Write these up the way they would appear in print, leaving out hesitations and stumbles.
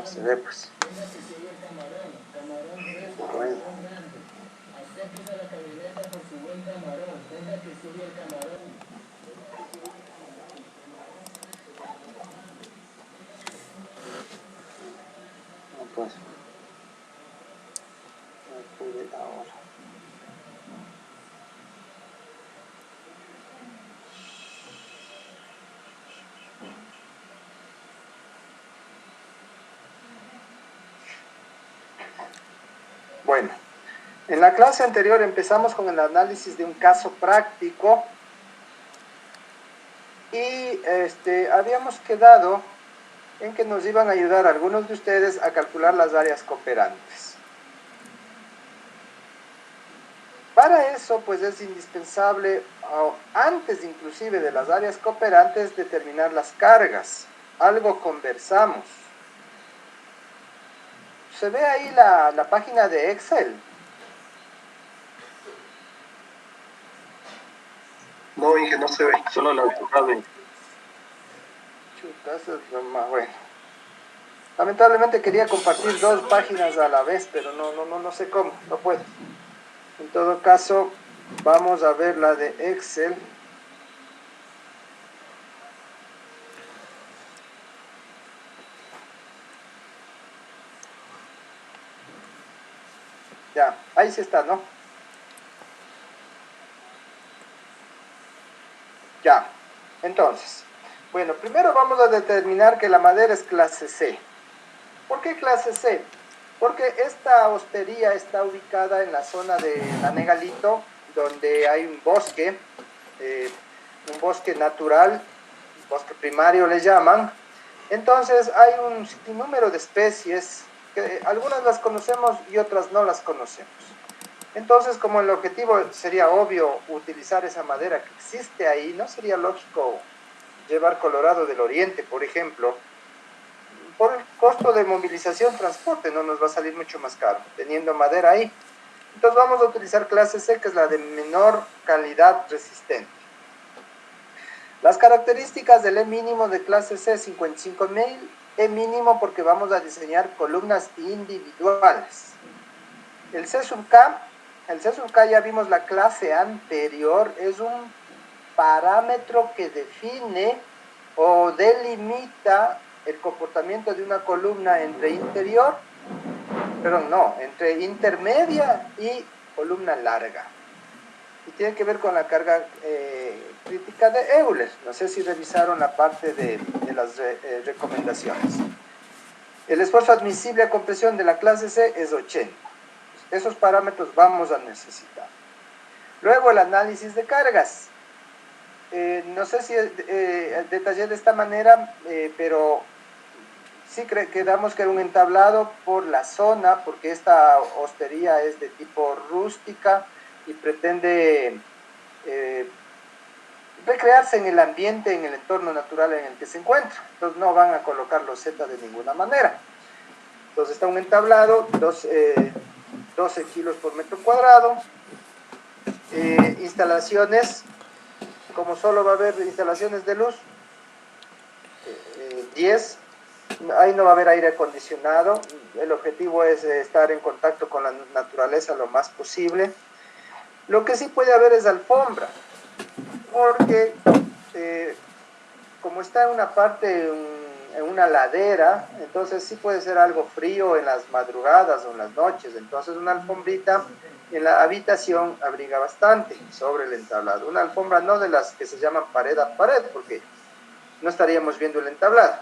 no se ve, pues. Bueno. No, pues. No pude ahora. Bueno, en la clase anterior empezamos con el análisis de un caso práctico y habíamos quedado en que nos iban a ayudar algunos de ustedes a calcular las áreas cooperantes. Para eso, pues es indispensable, antes inclusive de las áreas cooperantes, determinar las cargas. Algo conversamos. ¿Se ve ahí la página de Excel? No, Inge, no se ve, solo la portada. Chuta, eso es lo más bueno. Lamentablemente quería compartir dos páginas a la vez, pero no sé cómo, no puedo. En todo caso, vamos a ver la de Excel. Ya, ahí sí está, ¿no? Ya, entonces, bueno, primero vamos a determinar que la madera es clase C. ¿Por qué clase C? Porque esta hostería está ubicada en la zona de Anegalito, donde hay un bosque natural, un bosque primario le llaman. Entonces hay un sinnúmero de especies, que algunas las conocemos y otras no las conocemos. Entonces, como el objetivo sería obvio utilizar esa madera que existe ahí, no sería lógico llevar Colorado del Oriente, por ejemplo. Por el costo de movilización, transporte, no nos va a salir mucho más caro, teniendo madera ahí. Entonces vamos a utilizar clase C, que es la de menor calidad resistente. Las características del E mínimo de clase C, 55.000, E mínimo porque vamos a diseñar columnas individuales. El C sub K ya vimos la clase anterior, es un parámetro que define o delimita el comportamiento de una columna entre intermedia y columna larga. Y tiene que ver con la carga crítica de Euler. No sé si revisaron la parte de las recomendaciones. El esfuerzo admisible a compresión de la clase C es 80. Esos parámetros vamos a necesitar. Luego el análisis de cargas. No sé si detallé de esta manera, pero sí quedamos que era un entablado por la zona, porque esta hostería es de tipo rústica y pretende recrearse en el ambiente, en el entorno natural en el que se encuentra. Entonces no van a colocar los Z de ninguna manera. Entonces está un entablado, 12 kilos por metro cuadrado. Instalaciones, como solo va a haber instalaciones de luz, 10. Ahí no va a haber aire acondicionado. El objetivo es estar en contacto con la naturaleza lo más posible. Lo que sí puede haber es alfombra, porque como está en una parte, en una ladera, entonces sí puede ser algo frío en las madrugadas o en las noches. Entonces una alfombrita en la habitación abriga bastante sobre el entablado. Una alfombra no de las que se llaman pared a pared, porque no estaríamos viendo el entablado,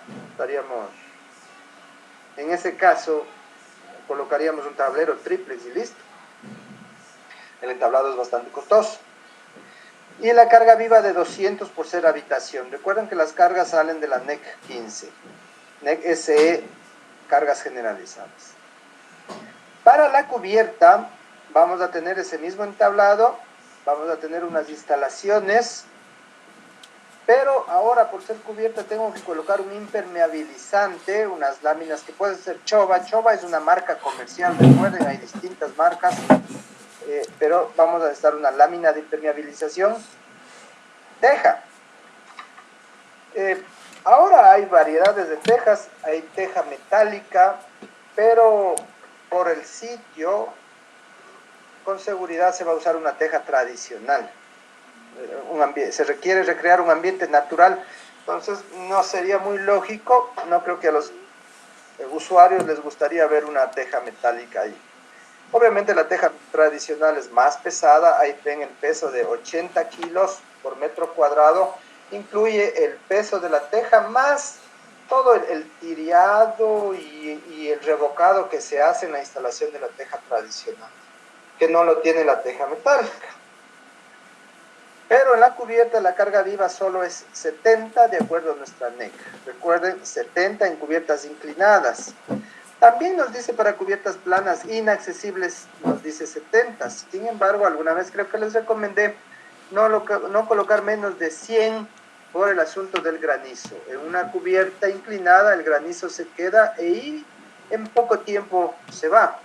en ese caso colocaríamos un tablero triplex y listo. El entablado es bastante costoso. Y la carga viva de 200 por ser habitación. Recuerden que las cargas salen de la NEC 15. NEC SE, cargas generalizadas. Para la cubierta vamos a tener ese mismo entablado, vamos a tener unas instalaciones, pero ahora por ser cubierta tengo que colocar un impermeabilizante, unas láminas que pueden ser Chova. Chova es una marca comercial, recuerden, hay distintas marcas, pero vamos a necesitar una lámina de impermeabilización. Teja. Ahora hay variedades de tejas, hay teja metálica, pero por el sitio, con seguridad se va a usar una teja tradicional. Se requiere recrear un ambiente natural, entonces no sería muy lógico, no creo que a los usuarios les gustaría ver una teja metálica ahí. Obviamente la teja tradicional es más pesada, ahí ven el peso de 80 kilos por metro cuadrado, incluye el peso de la teja más todo el tiriado y el revocado que se hace en la instalación de la teja tradicional, que no lo tiene la teja metálica. Pero en la cubierta la carga viva solo es 70 de acuerdo a nuestra NEC. Recuerden, 70 en cubiertas inclinadas. También nos dice para cubiertas planas inaccesibles, nos dice 70. Sin embargo, alguna vez creo que les recomendé no colocar menos de 100 por el asunto del granizo. En una cubierta inclinada el granizo se queda y en poco tiempo se va.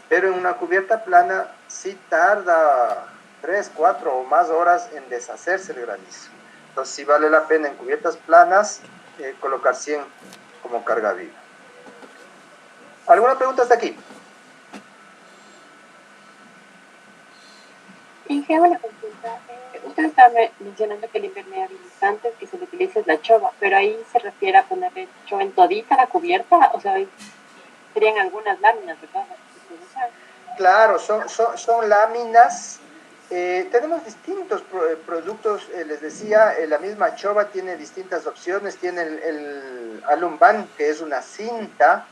Pero en una cubierta plana sí tarda 3, 4 o más horas en deshacerse el granizo. Entonces sí vale la pena en cubiertas planas colocar 100 como carga viva. ¿Alguna pregunta hasta aquí? Inge, una consulta. Usted estaba mencionando que el impermeabilizante que se le utiliza es la chova, pero ahí se refiere a ponerle chova en todita la cubierta, o sea, serían algunas láminas, ¿verdad? Claro, son láminas. Tenemos distintos productos, les decía, la misma chova tiene distintas opciones, tiene el alumban, que es una cinta,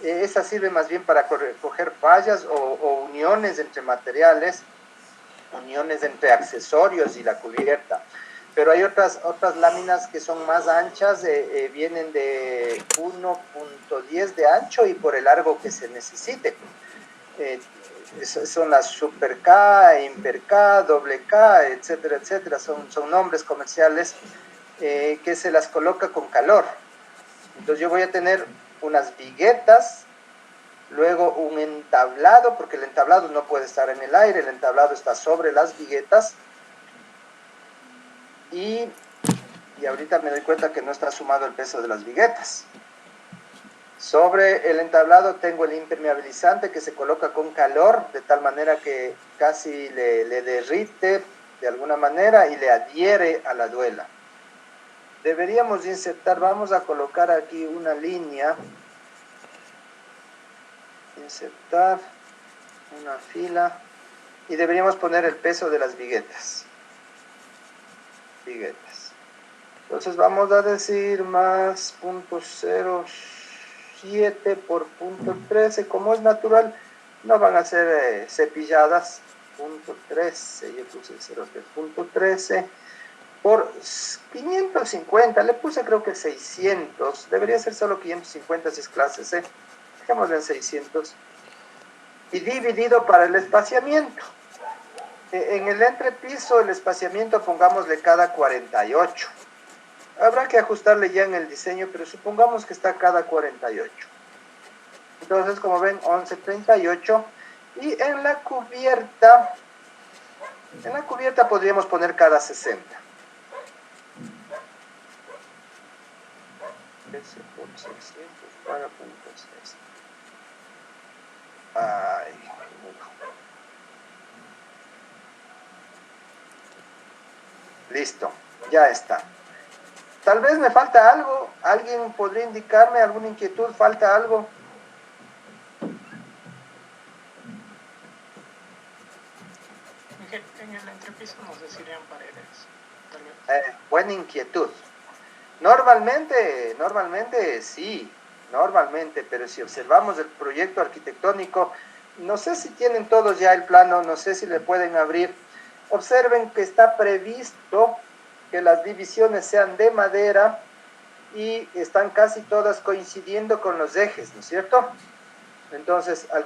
esa sirve más bien para coger fallas o uniones entre materiales, uniones entre accesorios y la cubierta. Pero hay otras láminas que son más anchas, vienen de 1.10 de ancho y por el largo que se necesite. Son las Super K, Imper K, Doble K, etcétera, etcétera. Son nombres comerciales que se las coloca con calor. Entonces yo voy a tener unas viguetas, luego un entablado, porque el entablado no puede estar en el aire, el entablado está sobre las viguetas. Y ahorita me doy cuenta que no está sumado el peso de las viguetas. Sobre el entablado tengo el impermeabilizante que se coloca con calor, de tal manera que casi le derrite de alguna manera y le adhiere a la duela. Deberíamos insertar, vamos a colocar aquí una línea, insertar una fila y deberíamos poner el peso de las viguetas. Entonces vamos a decir más 0.07 por 0.13, como es natural, no van a ser cepilladas. 0.13, yo puse 0.13 por 550, le puse creo que 600, debería ser solo 550 si es clase C, dejémoslo en 600, y dividido para el espaciamiento. En el entrepiso el espaciamiento pongámosle cada 48. Habrá que ajustarle ya en el diseño, pero supongamos que está cada 48. Entonces, como ven, 11.38. Y en la cubierta podríamos poner cada 60. 13 por 600 para puntos. Ay, listo, ya está. Tal vez me falta algo. ¿Alguien podría indicarme alguna inquietud? ¿Falta algo? En el entrepiso nos decirían paredes, tal vez. Buena inquietud. Normalmente sí, pero si observamos el proyecto arquitectónico, no sé si tienen todos ya el plano, no sé si le pueden abrir. Observen que está previsto que las divisiones sean de madera y están casi todas coincidiendo con los ejes, ¿no es cierto? Entonces, al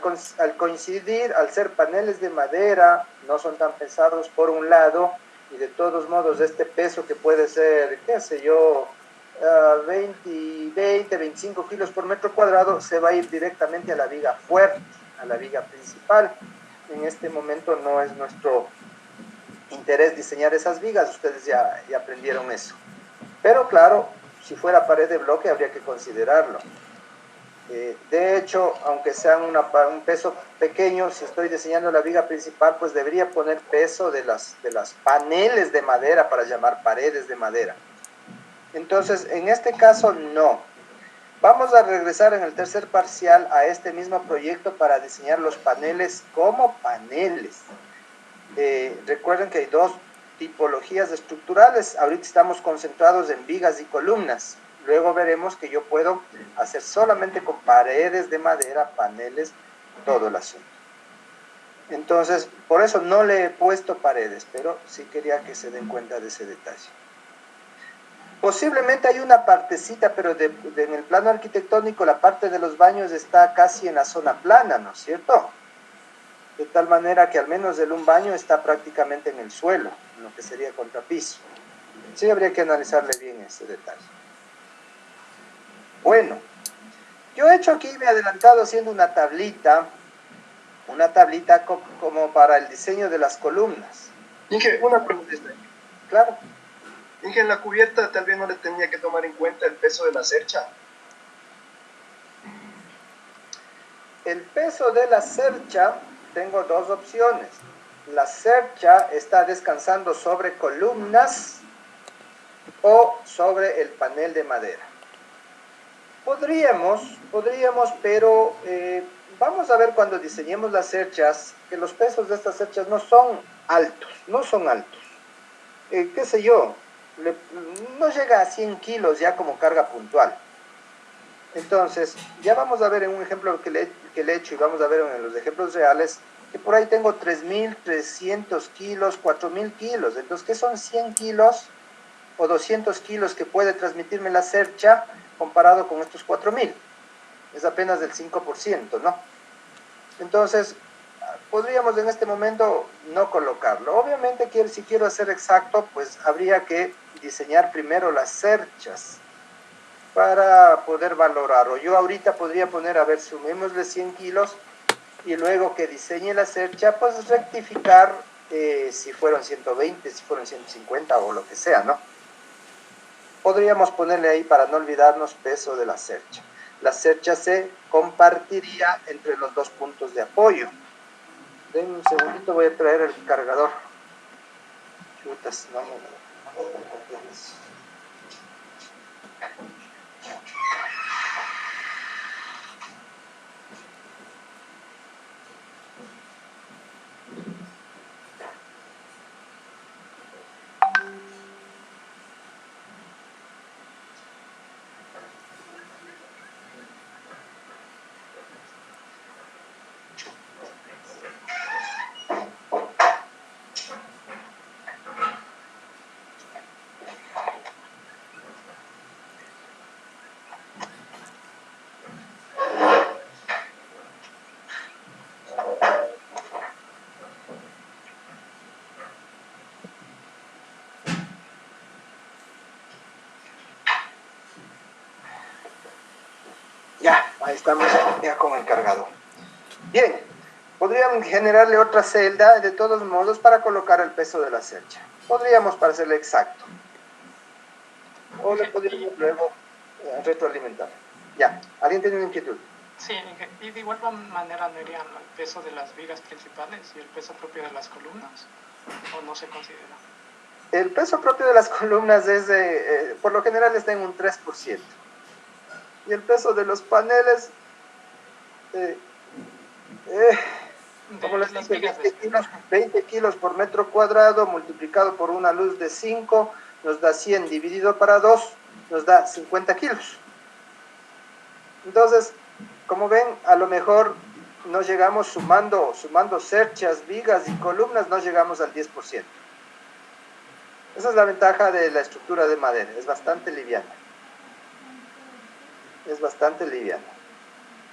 coincidir, al ser paneles de madera, no son tan pesados por un lado, y de todos modos este peso que puede ser, qué sé yo, 25 kilos por metro cuadrado, se va a ir directamente a la viga fuerte, a la viga principal. En este momento no es nuestro interés diseñar esas vigas, ustedes ya aprendieron eso. Pero claro, Si fuera pared de bloque, habría que considerarlo. De hecho, aunque sean un peso pequeño, si estoy diseñando la viga principal, pues debería poner peso de las paneles de madera para llamar paredes de madera. Entonces, en este caso, no. Vamos a regresar en el tercer parcial a este mismo proyecto para diseñar los paneles como paneles. Recuerden que hay dos tipologías estructurales. Ahorita estamos concentrados en vigas y columnas. Luego veremos que yo puedo hacer solamente con paredes de madera, paneles, todo el asunto. Entonces, por eso no le he puesto paredes, pero sí quería que se den cuenta de ese detalle. Posiblemente hay una partecita, pero en el plano arquitectónico la parte de los baños está casi en la zona plana, ¿no es cierto? De tal manera que al menos un baño está prácticamente en el suelo, en lo que sería contrapiso. Sí habría que analizarle bien ese detalle. Bueno, yo he hecho aquí, me he adelantado haciendo una tablita como para el diseño de las columnas. Inge, una pregunta. Claro. Inge, en la cubierta tal vez no le tenía que tomar en cuenta el peso de la cercha. El peso de la cercha, tengo dos opciones. La cercha está descansando sobre columnas o sobre el panel de madera. Podríamos, pero vamos a ver cuando diseñemos las cerchas, que los pesos de estas cerchas no son altos. Qué sé yo, no llega a 100 kilos ya como carga puntual. Entonces, ya vamos a ver en un ejemplo que le he hecho y vamos a ver en los ejemplos reales, que por ahí tengo 3.300 kilos, 4.000 kilos. Entonces, ¿qué son 100 kilos o 200 kilos que puede transmitirme la cercha comparado con estos 4.000? Es apenas del 5%, ¿no? Entonces, podríamos en este momento no colocarlo. Obviamente, si quiero hacer exacto, pues habría que diseñar primero las cerchas para poder valorar. O yo ahorita podría poner, a ver, sumémosle 100 kilos y luego que diseñe la cercha, pues rectificar si fueron 120, si fueron 150 o lo que sea, ¿no? Podríamos ponerle ahí para no olvidarnos peso de la cercha. La cercha se compartiría entre los dos puntos de apoyo. Denme un segundito, voy a traer el cargador. Chutas, no. Ya, ahí estamos ya con el cargador. Bien, podríamos generarle otra celda de todos modos para colocar el peso de la cercha. Podríamos para hacerle exacto. O le podríamos luego retroalimentar. Ya, ¿alguien tiene una inquietud? Sí, y de igual manera no irían el peso de las vigas principales y el peso propio de las columnas, o no se considera. El peso propio de las columnas es, por lo general está en un 3%. Y el peso de los paneles, como les dije, 20 kilos por metro cuadrado multiplicado por una luz de 5 nos da 100, dividido para 2 nos da 50 kilos. Entonces, como ven, a lo mejor no llegamos sumando cerchas, vigas y columnas, no llegamos al 10%. Esa es la ventaja de la estructura de madera, es bastante liviana.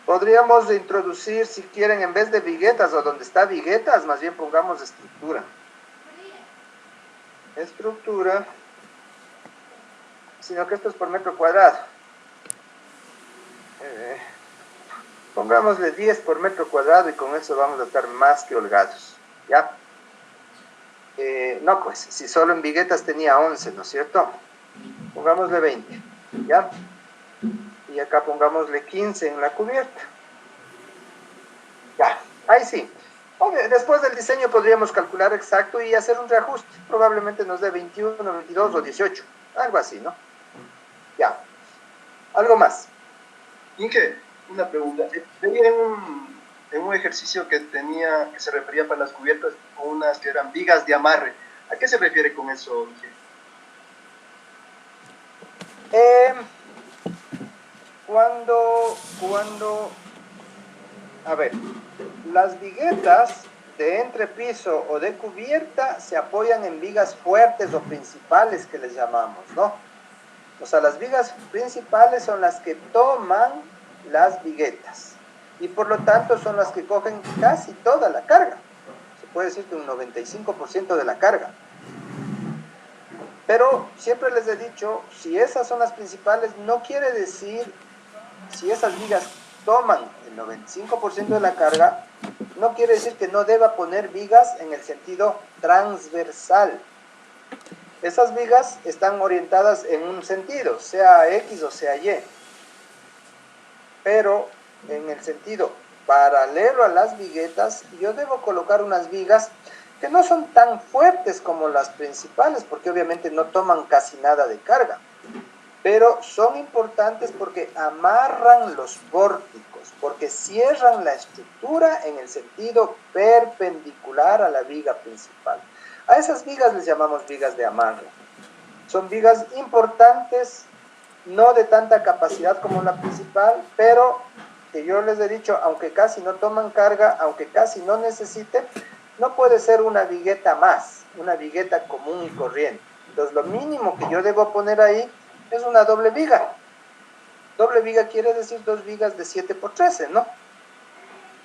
Podríamos introducir, si quieren, en vez de viguetas, o donde está viguetas, más bien pongamos estructura. Sino que esto es por metro cuadrado. Pongámosle 10 por metro cuadrado y con eso vamos a estar más que holgados. ¿Ya? No, pues, si solo en viguetas tenía 11, ¿no es cierto? Pongámosle 20. ¿ya? Y acá pongámosle 15 en la cubierta. Ya, ahí sí. Después del diseño podríamos calcular exacto y hacer un reajuste. Probablemente nos dé 21, 22 o 18. Algo así, ¿no? Ya. Algo más. Inge, una pregunta. Veía en un ejercicio que se refería para las cubiertas con unas que eran vigas de amarre. ¿A qué se refiere con eso, Inge? Eh, a ver, las viguetas de entrepiso o de cubierta se apoyan en vigas fuertes o principales que les llamamos, ¿no? O sea, las vigas principales son las que toman las viguetas y por lo tanto son las que cogen casi toda la carga. Se puede decir que un 95% de la carga. Pero siempre les he dicho, si esas son las principales, no quiere decir, si esas vigas toman el 95% de la carga, no quiere decir que no deba poner vigas en el sentido transversal. Esas vigas están orientadas en un sentido, sea X o sea Y. Pero en el sentido paralelo a las viguetas, yo debo colocar unas vigas que no son tan fuertes como las principales, porque obviamente no toman casi nada de carga, pero son importantes porque amarran los vórticos, porque cierran la estructura en el sentido perpendicular a la viga principal. A esas vigas les llamamos vigas de amarre. Son vigas importantes, no de tanta capacidad como la principal, pero que yo les he dicho, aunque casi no toman carga, aunque casi no necesiten, no puede ser una vigueta más, una vigueta común y corriente. Entonces, lo mínimo que yo debo poner ahí es una doble viga. Doble viga quiere decir 2 vigas de 7 por 13, ¿no?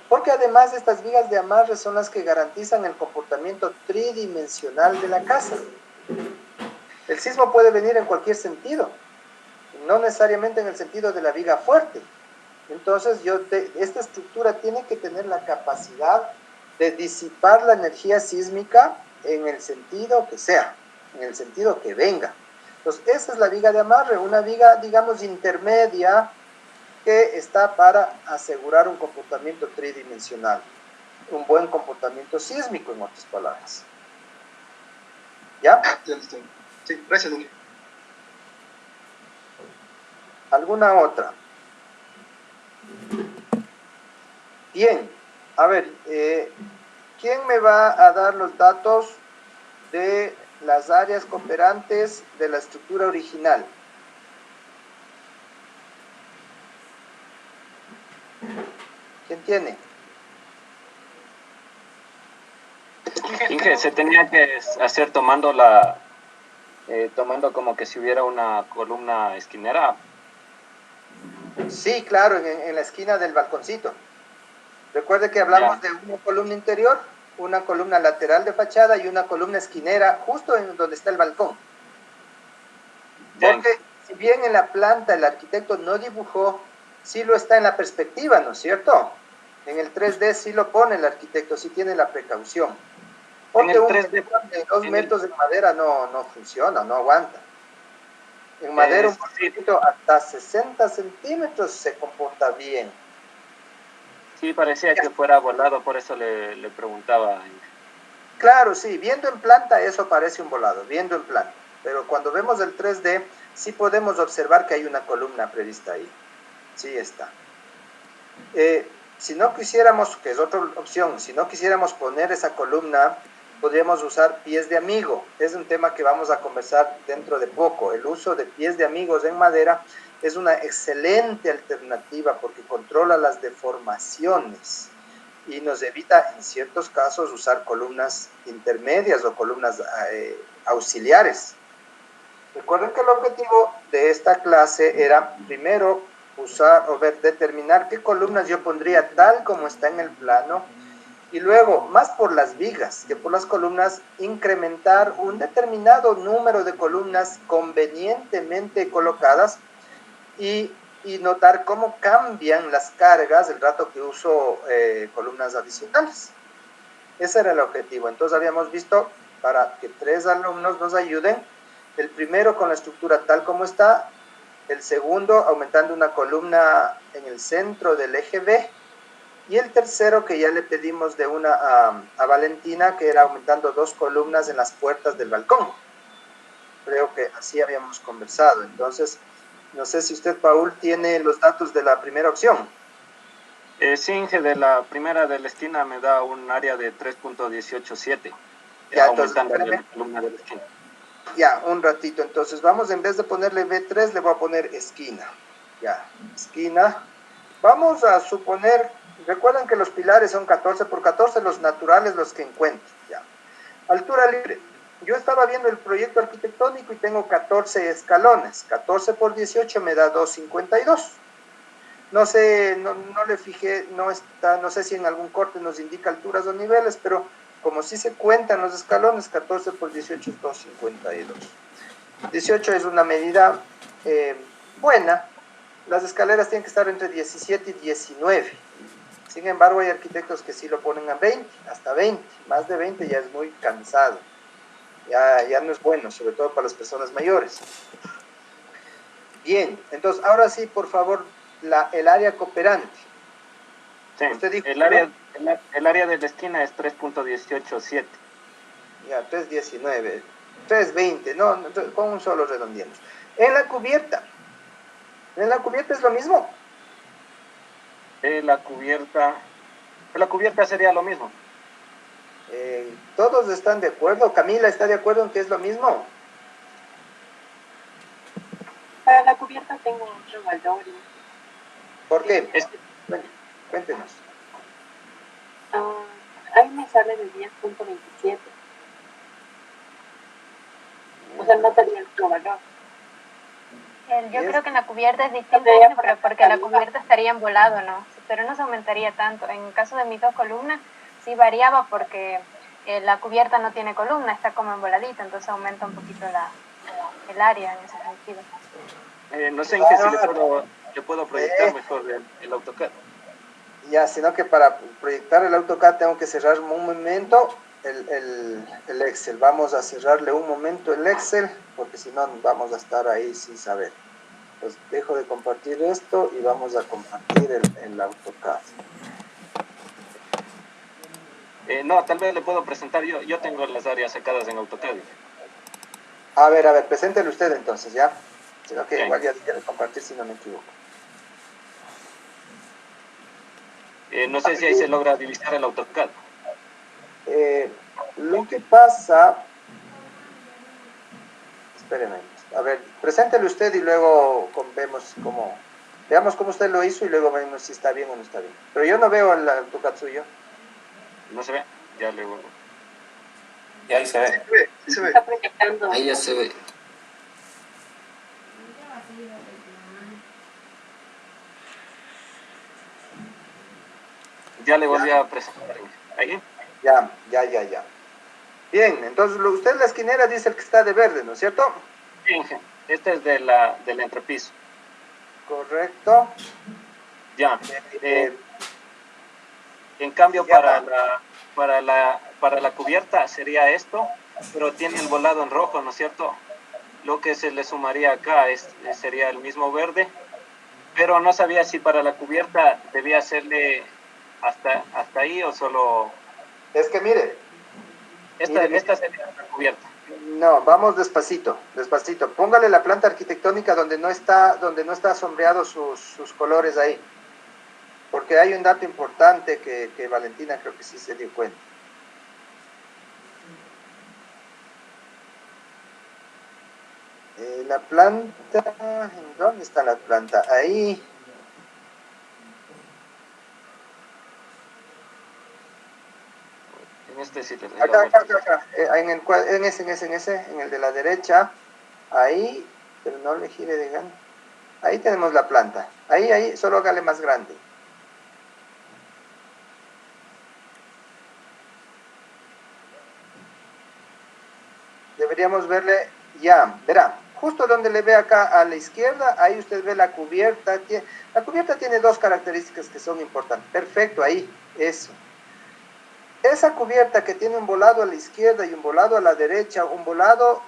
Porque además estas vigas de amarre son las que garantizan el comportamiento tridimensional de la casa. El sismo puede venir en cualquier sentido, no necesariamente en el sentido de la viga fuerte. Entonces, esta estructura tiene que tener la capacidad de disipar la energía sísmica en el sentido que sea, en el sentido que venga. Entonces, esa es la viga de amarre, una viga, digamos, intermedia que está para asegurar un comportamiento tridimensional, un buen comportamiento sísmico, en otras palabras. ¿Ya? Ya listo. Sí, gracias, Inge. ¿Alguna otra? Bien, a ver, ¿quién me va a dar los datos de las áreas cooperantes de la estructura original? ¿Quién tiene? Inge, se tenía que hacer tomando tomando como que si hubiera una columna esquinera. Sí, claro, en la esquina del balconcito. Recuerde que hablamos de una columna interior, una columna lateral de fachada y una columna esquinera justo en donde está el balcón. Porque si bien en la planta el arquitecto no dibujó, sí lo está en la perspectiva, ¿no es cierto? En el 3D sí lo pone el arquitecto, sí tiene la precaución. Porque un 3D, de 2 metros de madera no funciona, no aguanta. En madera un poquito hasta 60 centímetros se comporta bien. Sí, parecía que fuera volado, por eso le preguntaba. Claro, sí, viendo en planta eso parece un volado, viendo en planta. Pero cuando vemos el 3D, sí podemos observar que hay una columna prevista ahí. Sí está. Si no quisiéramos, que es otra opción, si no quisiéramos poner esa columna, podríamos usar pies de amigo. Es un tema que vamos a conversar dentro de poco. El uso de pies de amigos en madera es una excelente alternativa porque controla las deformaciones y nos evita en ciertos casos usar columnas intermedias o columnas auxiliares. Recuerden que el objetivo de esta clase era primero determinar qué columnas yo pondría tal como está en el plano y luego, más por las vigas que por las columnas, incrementar un determinado número de columnas convenientemente colocadas y notar cómo cambian las cargas el rato que uso columnas adicionales. Ese era el objetivo. Entonces habíamos visto para que 3 alumnos nos ayuden. El primero con la estructura tal como está, el segundo aumentando una columna en el centro del eje B, y el tercero que ya le pedimos de una a Valentina, que era aumentando 2 columnas en las puertas del balcón. Creo que así habíamos conversado. Entonces, no sé si usted, Paul, tiene los datos de la primera opción. Sí, Inge, de la primera de la esquina me da un área de 3.187, Ya, aumentando entonces, la columna de la esquina. Ya, un ratito. Entonces, vamos, en vez de ponerle B3, le voy a poner esquina. Ya, esquina. Vamos a suponer, recuerden que los pilares son 14 por 14, los naturales los que encuentro. Ya. Altura libre. Yo estaba viendo el proyecto arquitectónico y tengo 14 escalones. 14 por 18 me da 252. No sé, no le fijé, no sé si en algún corte nos indica alturas o niveles, pero como sí se cuentan los escalones, 14 por 18 es 252. 18 es una medida buena. Las escaleras tienen que estar entre 17 y 19. Sin embargo, hay arquitectos que sí lo ponen a 20, hasta 20. Más de 20 ya es muy cansado. Ya no es bueno, sobre todo para las personas mayores. Bien, entonces ahora sí, por favor, el área cooperante. Sí, Usted dijo, el área de la esquina es 3.187. Ya, 319, 320, no, con un solo redondeemos. En la cubierta es lo mismo. La cubierta sería lo mismo. Todos están de acuerdo. Camila está de acuerdo en que es lo mismo. Para la cubierta tengo otro valor. ¿Por qué? Es, Cuéntenos. Ahí me sale de 10.27. O sea, no tenía otro valor. Yo creo que en la cubierta es distinto, Sería pero porque la cubierta estaría embolado, ¿no? Pero no se aumentaría tanto. En el caso de mis 2 columnas, sí variaba porque la cubierta no tiene columna, está como emboladita, entonces aumenta un poquito el área en ese sentido. no sé en qué si le puedo proyectar mejor el AutoCAD. Ya, sino que para proyectar el AutoCAD tengo que cerrar un momento el Excel. Vamos a cerrarle un momento el Excel, porque si no vamos a estar ahí sin saber. Pues dejo de compartir esto y vamos a compartir el AutoCAD. No, tal vez le puedo presentar yo tengo las áreas sacadas en AutoCAD. A ver, preséntelo usted entonces, ¿ya? Sino que Bien. igual ya quiere compartir si no me equivoco. No sé si ahí se logra divisar el AutoCAD. Lo que pasa... Espéreme. A ver, preséntelo usted y luego veamos cómo usted lo hizo y luego vemos si está bien o no está bien. Pero yo no veo el AutoCAD suyo. No se ve, ya le vuelvo. Y ahí se ve. Sí se ve. Está proyectando. Ahí ya se ve. Ya le volví a presentar. Ahí. Ya. Bien, entonces usted la esquinera dice el que está de verde, ¿no es cierto? Bien, este es del entrepiso. Correcto. Ya. En cambio, para la cubierta sería esto, pero tiene el volado en rojo, ¿no es cierto? Lo que se le sumaría acá sería el mismo verde, pero no sabía si para la cubierta debía hacerle hasta ahí o solo... Es que mire. Esta sería la cubierta. No, vamos despacito. Póngale la planta arquitectónica donde no está sombreado sus colores ahí. Porque hay un dato importante que Valentina creo que sí se dio cuenta. La planta, ¿dónde está la planta? Ahí. En este sitio. Acá. En ese, en el de la derecha. Ahí, pero no le gire de gana. Ahí tenemos la planta. Ahí, solo hágale más grande. Deberíamos verle, ya, verá, justo donde le ve acá a la izquierda, ahí usted ve la cubierta. La cubierta tiene 2 características que son importantes. Perfecto, ahí, eso. Esa cubierta que tiene un volado a la izquierda y un volado a la derecha, un volado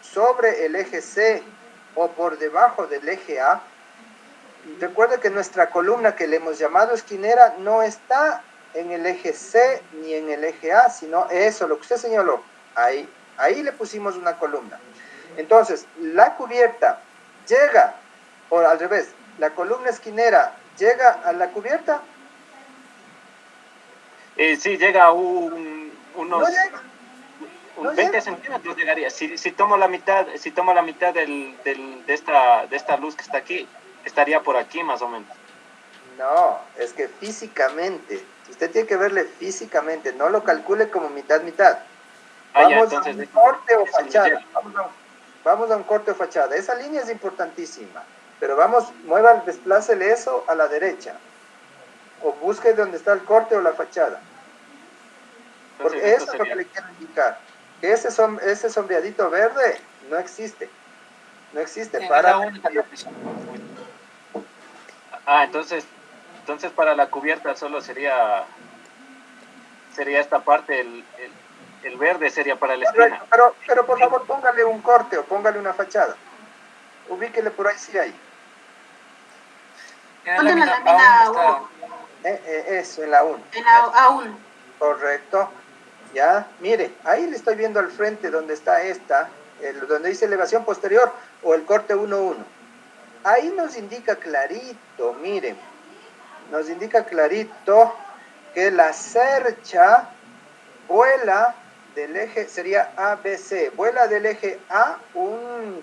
sobre el eje C, o por debajo del eje A, recuerde que nuestra columna que le hemos llamado esquinera no está en el eje C ni en el eje A, sino eso, lo que usted señaló, ahí le pusimos una columna. Entonces, la cubierta llega, o al revés, la columna esquinera llega a la cubierta. Sí, llega a unos No llega. No 20 llega. centímetros llegaría. Si tomo la mitad, de esta luz que está aquí, estaría por aquí más o menos. No, es que físicamente, usted tiene que verle físicamente, no lo calcule como mitad. Ya, Vamos a entonces un corte o eso me fachada. llega. Vamos a un corte o fachada. Esa línea es importantísima. Pero vamos, desplácele eso a la derecha. O busque donde está el corte o la fachada. Entonces Porque esto eso es lo que sería. le quiero indicar. Que ese sombreadito verde no existe. No existe. En Para la única profesor. Entonces para la cubierta solo sería esta parte, el verde sería para la esquina. pero por favor póngale un corte o póngale una fachada. Ubíquele por ahí, sí hay. En la lámina aún Eso, en la 1. está. En la A1. Correcto. Ya, mire, ahí le estoy viendo al frente donde está donde dice elevación posterior o el corte 1-1. Ahí nos indica clarito, miren, nos indica clarito que la cercha vuela del eje, sería ABC, vuela del eje A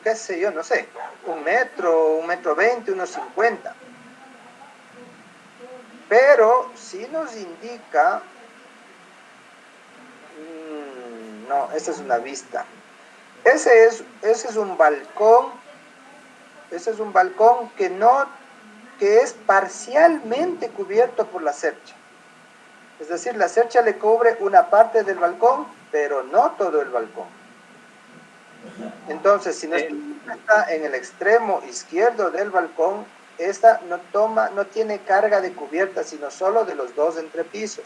qué sé yo, no sé, 1 metro 20, unos 50. Pero sí nos indica, no, esa es una vista. Ese es un balcón, que es parcialmente cubierto por la cercha. Es decir, la cercha le cubre una parte del balcón, pero no todo el balcón. Entonces, si nuestra está en el extremo izquierdo del balcón, esta no tiene carga de cubierta, sino solo de los 2 entrepisos.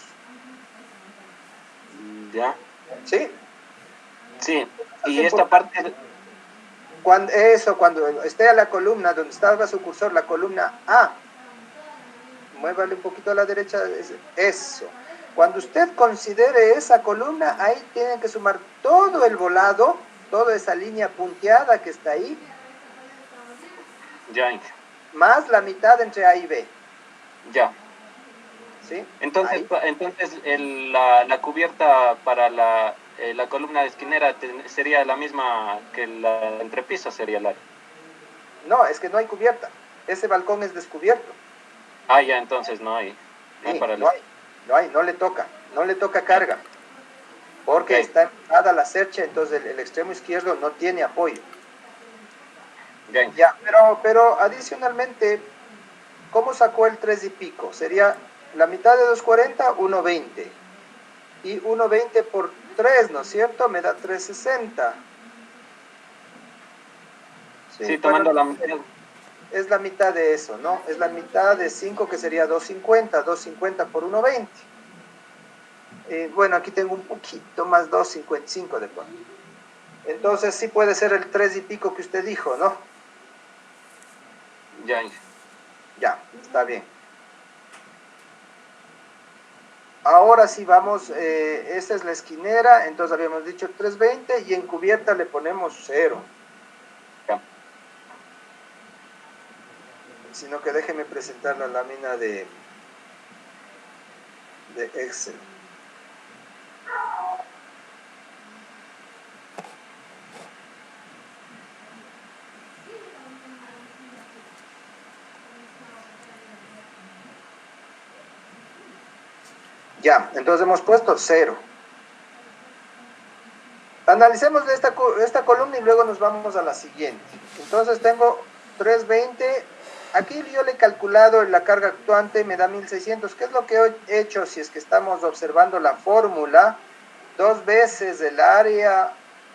¿Ya? ¿Sí? Sí, y esta parte. Cuando esté a la columna, donde estaba su cursor, la columna A, muévale un poquito a la derecha, eso. Cuando usted considere esa columna, ahí tienen que sumar todo el volado, toda esa línea punteada que está ahí, Ya. más la mitad entre A y B. Ya. ¿Sí? Entonces la cubierta para la columna de esquinera sería la misma que la entrepiso, sería la. No, es que no hay cubierta. Ese balcón es descubierto. Ya, entonces no hay. No hay Sí, para no le toca carga. Porque Ok. está empezada la cercha, entonces el extremo izquierdo no tiene apoyo. Okay. Ya, pero adicionalmente, ¿cómo sacó el 3 y pico? Sería la mitad de 240, 120. Y 120 por 3, ¿no es cierto? Me da 360. Sí, tomando la mitad. Es la mitad de eso, ¿no? Es la mitad de 5, que sería 250. 250 por 120. Bueno, aquí tengo un poquito más, 255 de pronto. Entonces sí puede ser el 3 y pico que usted dijo, ¿no? Ya. Ya, está bien. Ahora sí vamos, esta es la esquinera, entonces habíamos dicho 320 y en cubierta le ponemos 0. Ya. Sino que déjeme presentar la lámina de Excel. Ya, entonces hemos puesto 0. Analicemos esta columna y luego nos vamos a la siguiente. Entonces tengo 320. Aquí yo le he calculado la carga actuante, me da 1600. ¿Qué es lo que he hecho si es que estamos observando la fórmula? 2 veces el área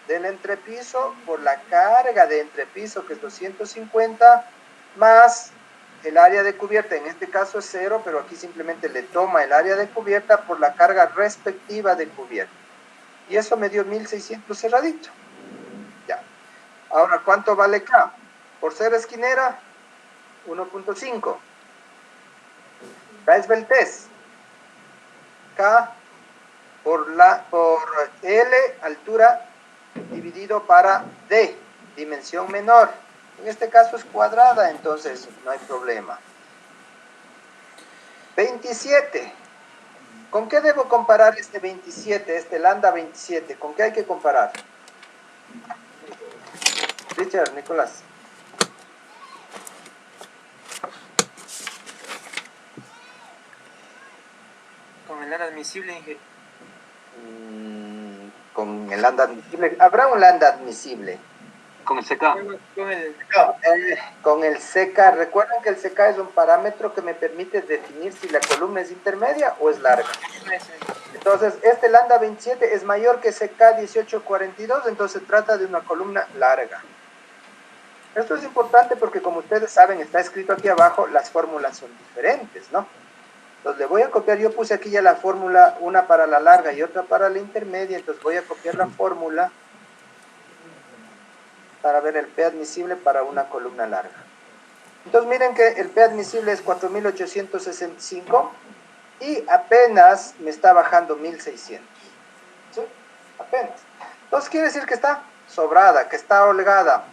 del entrepiso por la carga de entrepiso, que es 250, más el área de cubierta, en este caso es 0, pero aquí simplemente le toma el área de cubierta por la carga respectiva de cubierta. Y eso me dio 1600 cerradito. Ya. Ahora, ¿cuánto vale K? por ser esquinera, 1.5. La esbeltez, K por L, altura, dividido para D, dimensión menor. En este caso es cuadrada, entonces no hay problema. 27. ¿Con qué debo comparar este 27, este lambda 27? ¿Con qué hay que comparar? Richard, Nicolás. Con el lambda admisible, Inge. Con el lambda admisible. ¿Habrá un lambda admisible? Con el CK. Con el CK. Recuerden que el CK es un parámetro que me permite definir si la columna es intermedia o es larga. Entonces, este lambda 27 es mayor que CK 1842, entonces se trata de una columna larga. Esto es importante porque, como ustedes saben, está escrito aquí abajo, las fórmulas son diferentes, ¿no? Entonces le voy a copiar, yo puse aquí ya la fórmula, una para la larga y otra para la intermedia, entonces voy a copiar la fórmula para ver el P admisible para una columna larga. Entonces miren que el P admisible es 4.865 y apenas me está bajando 1.600. ¿Sí? Apenas. Entonces quiere decir que está sobrada, que está holgada,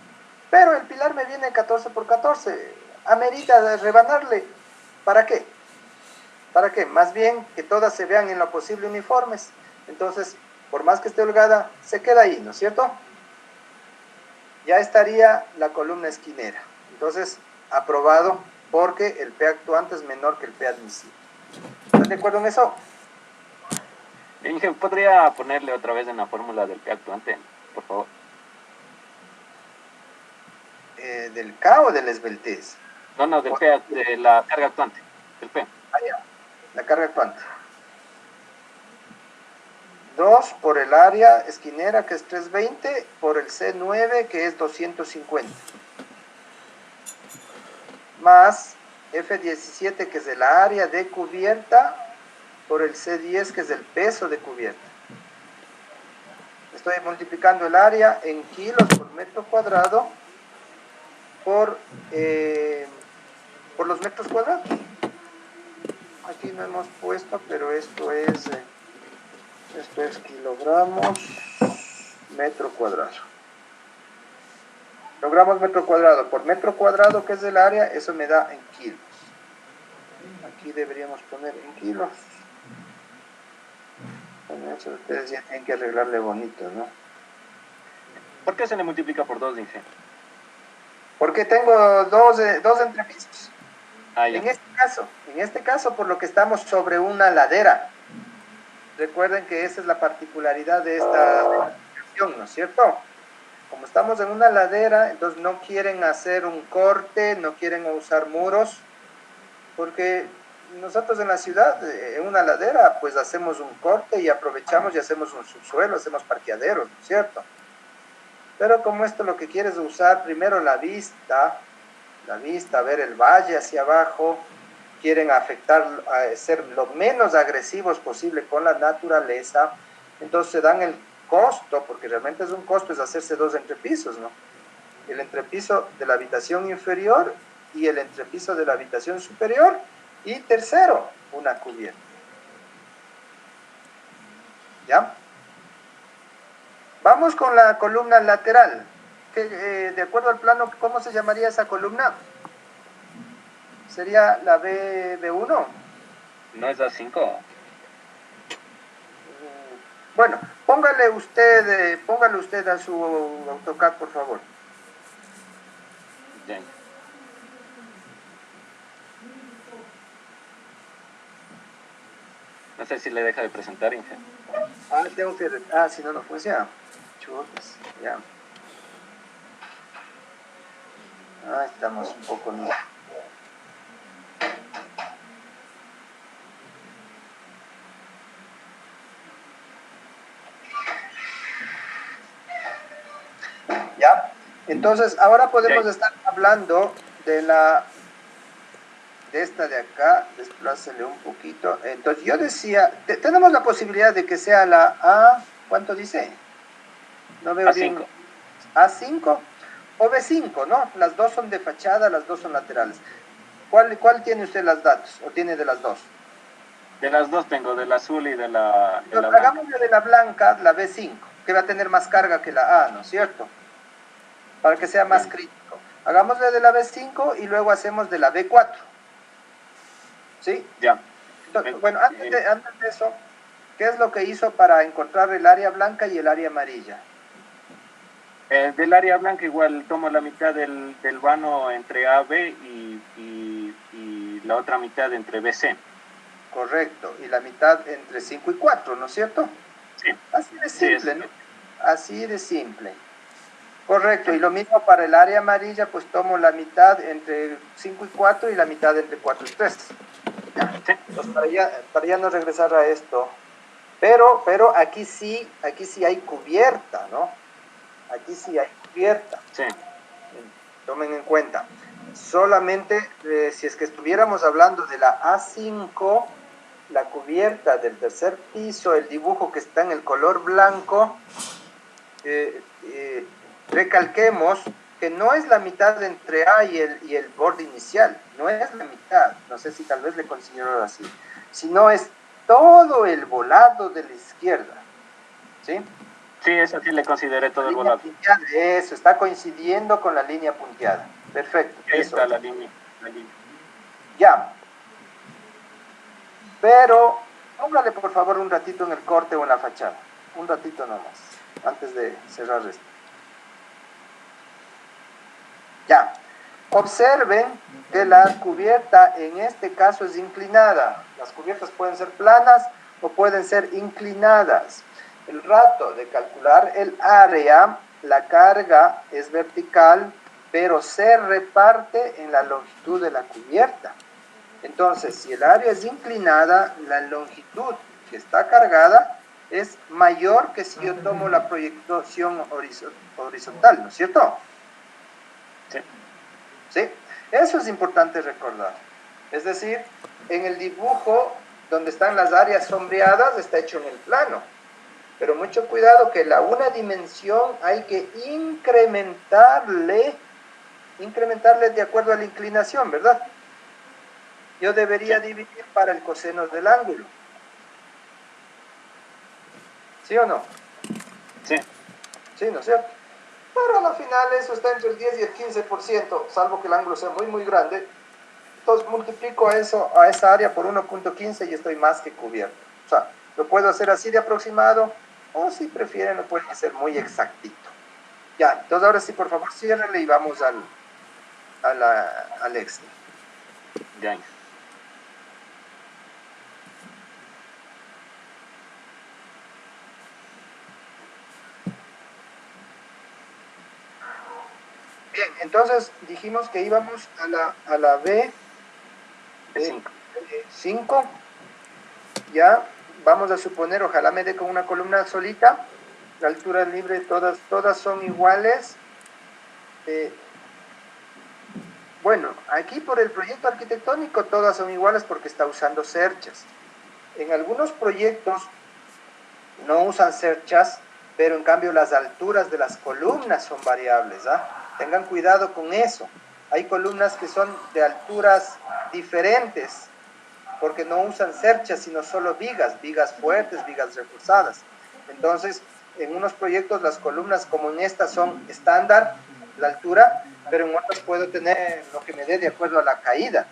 pero el pilar me viene 14 por 14. Amerita rebanarle. ¿Para qué? ¿Para qué? Más bien que todas se vean en lo posible uniformes. Entonces, por más que esté holgada, se queda ahí, ¿no es cierto? Ya estaría la columna esquinera. Entonces, aprobado porque el P actuante es menor que el P admisible. ¿Están de acuerdo en eso? Inge, ¿podría ponerle otra vez en la fórmula del P actuante, por favor? ¿Del K o del esbeltez? No, del P, de la carga actuante, del P. La carga actuante. 2 por el área esquinera, que es 320, por el C9, que es 250. Más F17, que es el área de cubierta, por el C10, que es el peso de cubierta. Estoy multiplicando el área en kilos por metro cuadrado por los metros cuadrados. Aquí no hemos puesto, pero esto es kilogramos metro cuadrado. Kilogramos metro cuadrado por metro cuadrado, que es el área, eso me da en kilos. Aquí deberíamos poner en kilos. Bueno, eso ustedes ya tienen que arreglarle bonito, ¿no? ¿Por qué se le multiplica por 2, Inge? Porque tengo dos entrepisos. Ah, ya. En este caso, por lo que estamos sobre una ladera. Recuerden que esa es la particularidad de esta aplicación, ¿no es cierto? Como estamos en una ladera, entonces no quieren hacer un corte, no quieren usar muros, porque nosotros en la ciudad, en una ladera, pues hacemos un corte y aprovechamos y hacemos un subsuelo, hacemos parqueaderos, ¿no es cierto? Pero como esto lo que quiere es usar primero la vista, ver el valle hacia abajo, quieren ser lo menos agresivos posible con la naturaleza, entonces se dan el costo, porque realmente es un costo, es hacerse 2 entrepisos, ¿no? El entrepiso de la habitación inferior y el entrepiso de la habitación superior, y tercero, una cubierta. ¿Ya? Vamos con la columna lateral. De acuerdo al plano, ¿cómo se llamaría esa columna? ¿Sería la B1? ¿No es A5? Bueno, póngale usted a su AutoCAD, por favor. Bien. No sé si le deja de presentar, Inge. Si no funciona. Chutas, ya. Estamos un poco... ¿no? ¿Ya? Entonces, ahora podemos estar hablando de esta de acá, desplácele un poquito. Entonces, yo decía, tenemos la posibilidad de que sea la A, ¿cuánto dice? No veo A5. bien. A5, o B5, ¿no? Las dos son de fachada, las dos son laterales. ¿Cuál tiene usted los datos? ¿O tiene de las dos? De las dos tengo, del azul y de la blanca. Hagámosle de la blanca, la B5, que va a tener más carga que la A, ¿no es cierto? Para que sea más crítico. Hagámosle de la B5 y luego hacemos de la B4. ¿Sí? Ya. Entonces, bueno, antes de eso, ¿qué es lo que hizo para encontrar el área blanca y el área amarilla? Del área blanca igual tomo la mitad del vano entre AB y la otra mitad entre BC. Correcto, y la mitad entre 5 y 4, ¿no es cierto? Sí. Así de simple, Sí, ¿no? Así de simple. Correcto, y lo mismo para el área amarilla, pues tomo la mitad entre 5 y 4 y la mitad entre 4 y 3. Ya. Sí. Entonces, para ya no regresar a esto, pero aquí sí hay cubierta, ¿no? Aquí sí hay cubierta. Sí. Tomen en cuenta. Solamente si es que estuviéramos hablando de la A5, la cubierta del tercer piso, el dibujo que está en el color blanco, recalquemos que no es la mitad entre A y el borde inicial, no es la mitad, no sé si tal vez le considero así, sino es todo el volado de la izquierda, ¿sí? Sí, eso sí le consideré todo el volado. Punteada, eso, está coincidiendo con la línea punteada. Perfecto. Ahí eso está es. la línea. Ya. Pero, póngale por favor un ratito en el corte o en la fachada. Un ratito nomás, antes de cerrar esto. Ya. Observen que la cubierta en este caso es inclinada. Las cubiertas pueden ser planas o pueden ser inclinadas. El rato de calcular el área, la carga es vertical, pero se reparte en la longitud de la cubierta. Entonces, si el área es inclinada, la longitud que está cargada es mayor que si yo tomo la proyección horizontal, ¿no es cierto? Sí. ¿Sí? Eso es importante recordar. Es decir, en el dibujo donde están las áreas sombreadas está hecho en el plano. Pero mucho cuidado que una dimensión hay que incrementarle de acuerdo a la inclinación, ¿verdad? Yo debería dividir para el coseno del ángulo. ¿Sí o no? Sí. Sí, ¿no es cierto? Pero al final eso está entre el 10 y el 15%, salvo que el ángulo sea muy, muy grande. Entonces multiplico a esa área por 1.15 y estoy más que cubierto. O sea, lo puedo hacer así de aproximado, o si prefieren lo pueden hacer muy exactito. Ya, entonces ahora sí, por favor, ciérrenle y vamos al Excel. Ya. Bien, entonces dijimos que íbamos a la B5. Ya, vamos a suponer, ojalá me dé con una columna solita, la altura libre, todas son iguales. Bueno, aquí por el proyecto arquitectónico todas son iguales porque está usando cerchas. En algunos proyectos no usan cerchas, pero en cambio las alturas de las columnas son variables, ¿ah? Tengan cuidado con eso. Hay columnas que son de alturas diferentes, porque no usan cerchas, sino solo vigas fuertes, vigas reforzadas. Entonces, en unos proyectos las columnas como en esta son estándar, la altura, pero en otras puedo tener lo que me dé de acuerdo a la caída.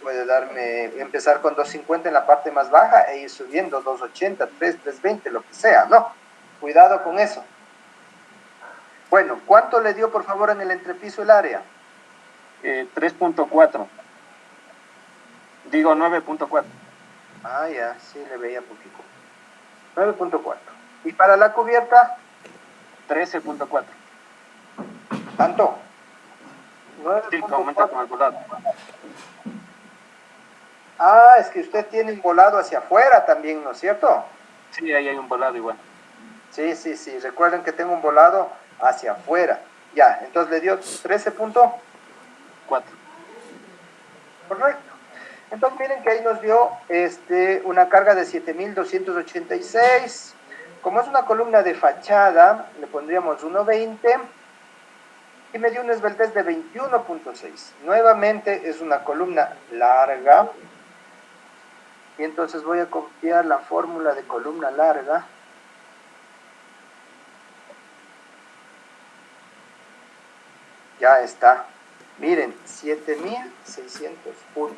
Puede empezar con 250 en la parte más baja e ir subiendo 280, 320, lo que sea, ¿no? Cuidado con eso. Bueno, ¿cuánto le dio por favor en el entrepiso el área? 3.4. Digo 9.4. Ah, ya, sí le veía poquito. 9.4. ¿Y para la cubierta? 13.4. ¿Tanto? Sí, que aumenta con el volado. Ah, es que usted tiene un volado hacia afuera también, ¿no es cierto? Sí, ahí hay un volado igual. Sí, recuerden que tengo un volado hacia afuera. Ya, entonces le dio 13.4. Correcto. Entonces miren que ahí nos dio una carga de 7.286. Como es una columna de fachada, le pondríamos 1.20. y me dio una esbeltez de 21.6. Nuevamente es una columna larga, y entonces voy a copiar la fórmula de columna larga. Ya está. Miren, 7.601.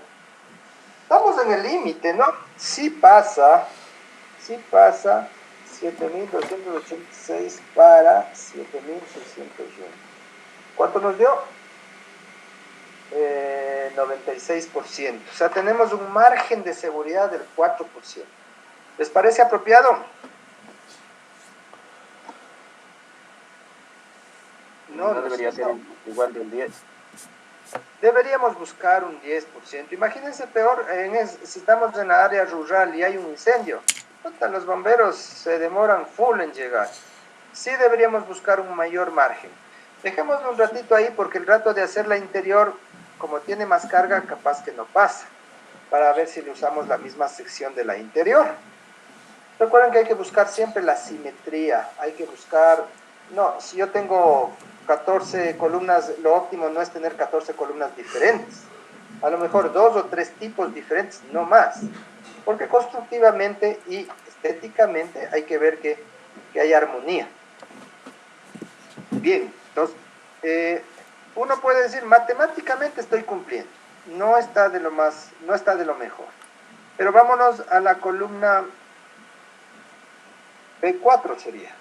Estamos en el límite, ¿no? Sí pasa 7.286 para 7.601. ¿Cuánto nos dio? 96%. O sea, tenemos un margen de seguridad del 4%. ¿Les parece apropiado? No debería ser igual del 10. Deberíamos buscar un 10%. Imagínense peor si estamos en la área rural y hay un incendio. Los bomberos se demoran full en llegar. Sí deberíamos buscar un mayor margen. Dejémoslo un ratito ahí porque el rato de hacer la interior, como tiene más carga, capaz que no pasa. Para ver si le usamos la misma sección de la interior. Recuerden que hay que buscar siempre la simetría. Hay que buscar... No, si yo tengo 14 columnas, lo óptimo no es tener 14 columnas diferentes. A lo mejor 2 o 3 tipos diferentes, no más. Porque constructivamente y estéticamente hay que ver que hay armonía. Bien, entonces, uno puede decir, matemáticamente estoy cumpliendo. No está de lo mejor. Pero vámonos a la columna B4 sería.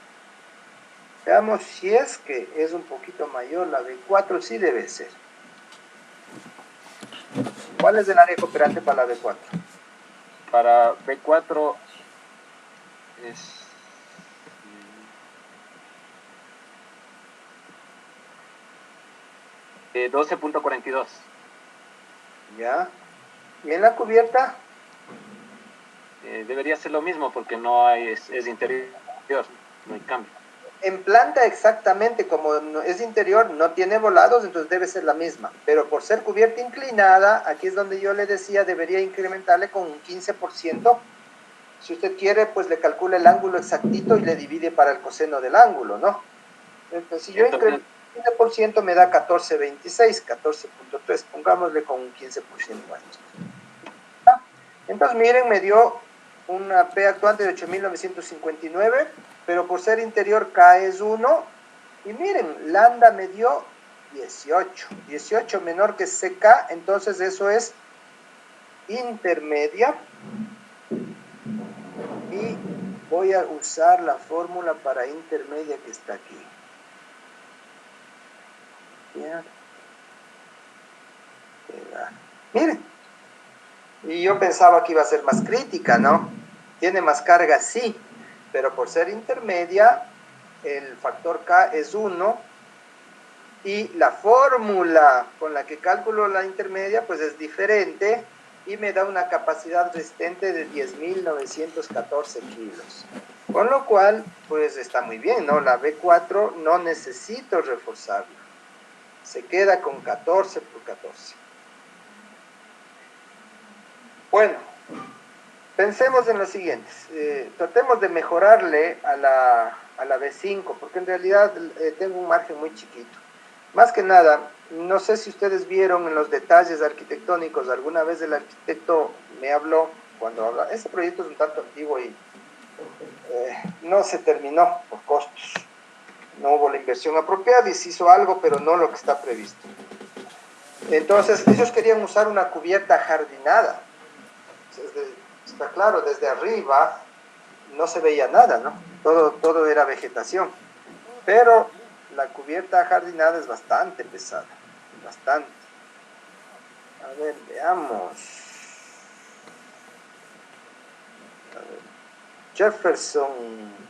Veamos si es que es un poquito mayor, la B4 sí debe ser. ¿Cuál es el área cooperante para la B4? Para B4 es 12.42. Ya. ¿Y en la cubierta? Debería ser lo mismo porque no hay, es interior, no hay cambio. En planta exactamente como es interior, no tiene volados, entonces debe ser la misma. Pero por ser cubierta inclinada, aquí es donde yo le decía, debería incrementarle con un 15%. Si usted quiere, pues le calcula el ángulo exactito y le divide para el coseno del ángulo, ¿no? Entonces, si yo incremento 15% me da 14.26, 14.3, pongámosle con un 15% a esto. Entonces, miren, me dio una P actuante de 8.959, pero por ser interior K es 1, y miren, lambda me dio 18 menor que CK, entonces eso es intermedia, y voy a usar la fórmula para intermedia que está aquí. Ya. Miren, y yo pensaba que iba a ser más crítica, ¿no? Tiene más carga, sí, pero por ser intermedia, el factor K es 1, y la fórmula con la que calculo la intermedia, pues es diferente, y me da una capacidad resistente de 10.914 kilos. Con lo cual, pues está muy bien, ¿no? La B4 no necesito reforzarla. Se queda con 14 por 14. Bueno, pensemos en lo siguiente. Tratemos de mejorarle a la B5, porque en realidad tengo un margen muy chiquito. Más que nada, no sé si ustedes vieron en los detalles arquitectónicos, alguna vez el arquitecto me habló, cuando habla, este proyecto es un tanto antiguo y no se terminó por costos. No hubo la inversión apropiada y se hizo algo, pero no lo que está previsto. Entonces, ellos querían usar una cubierta jardinada. Está claro, desde arriba no se veía nada, ¿no? Todo era vegetación. Pero la cubierta jardinada es bastante pesada, bastante. A ver, veamos. A ver. Jefferson.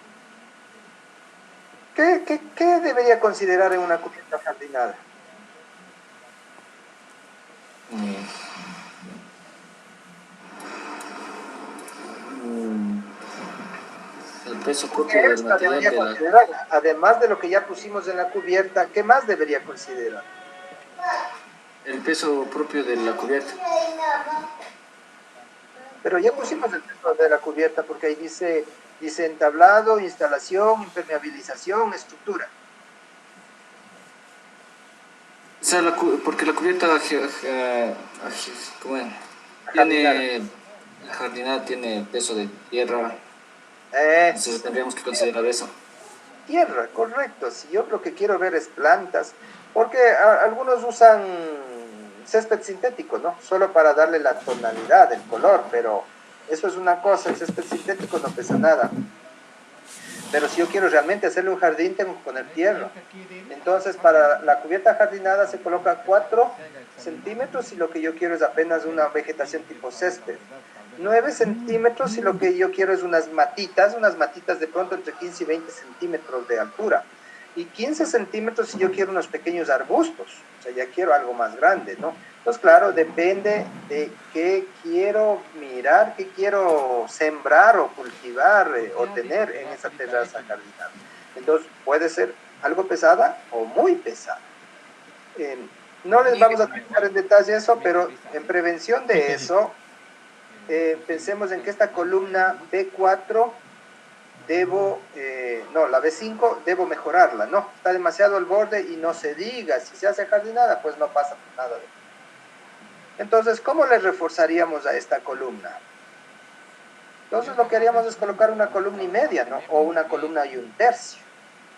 ¿Qué debería considerar en una cubierta jardinada? El peso propio del material de la... Además de lo que ya pusimos en la cubierta, ¿qué más debería considerar? El peso propio de la cubierta. Pero ya pusimos el peso de la cubierta porque ahí dice entablado, instalación, impermeabilización, estructura. sea, porque la cubierta ¿cómo es? Tiene la jardinada tiene peso de tierra, entonces tendríamos que considerar eso. Tierra, correcto. Si yo lo que quiero ver es plantas, porque algunos usan césped sintético, ¿no? Solo para darle la tonalidad, el color, pero eso es una cosa, el césped sintético no pesa nada. Pero si yo quiero realmente hacerle un jardín, tengo que poner tierra. Entonces, para la cubierta jardinada se coloca 4 centímetros y lo que yo quiero es apenas una vegetación tipo césped. 9 centímetros y lo que yo quiero es unas matitas de pronto entre 15 y 20 centímetros de altura. Y 15 centímetros si yo quiero unos pequeños arbustos, o sea, ya quiero algo más grande, ¿no? Entonces, claro, depende de qué quiero mirar, qué quiero sembrar o cultivar o tener en esa terraza jardinada. Entonces, puede ser algo pesada o muy pesada. No les vamos a explicar en detalle eso, pero en prevención de eso, pensemos en que esta columna B4 la B5 debo mejorarla, ¿no? Está demasiado al borde y no se diga, si se hace jardinada, pues no pasa nada de eso. Entonces, ¿cómo le reforzaríamos a esta columna? Entonces, lo que haríamos es colocar una columna y media, ¿no? O una columna y un tercio,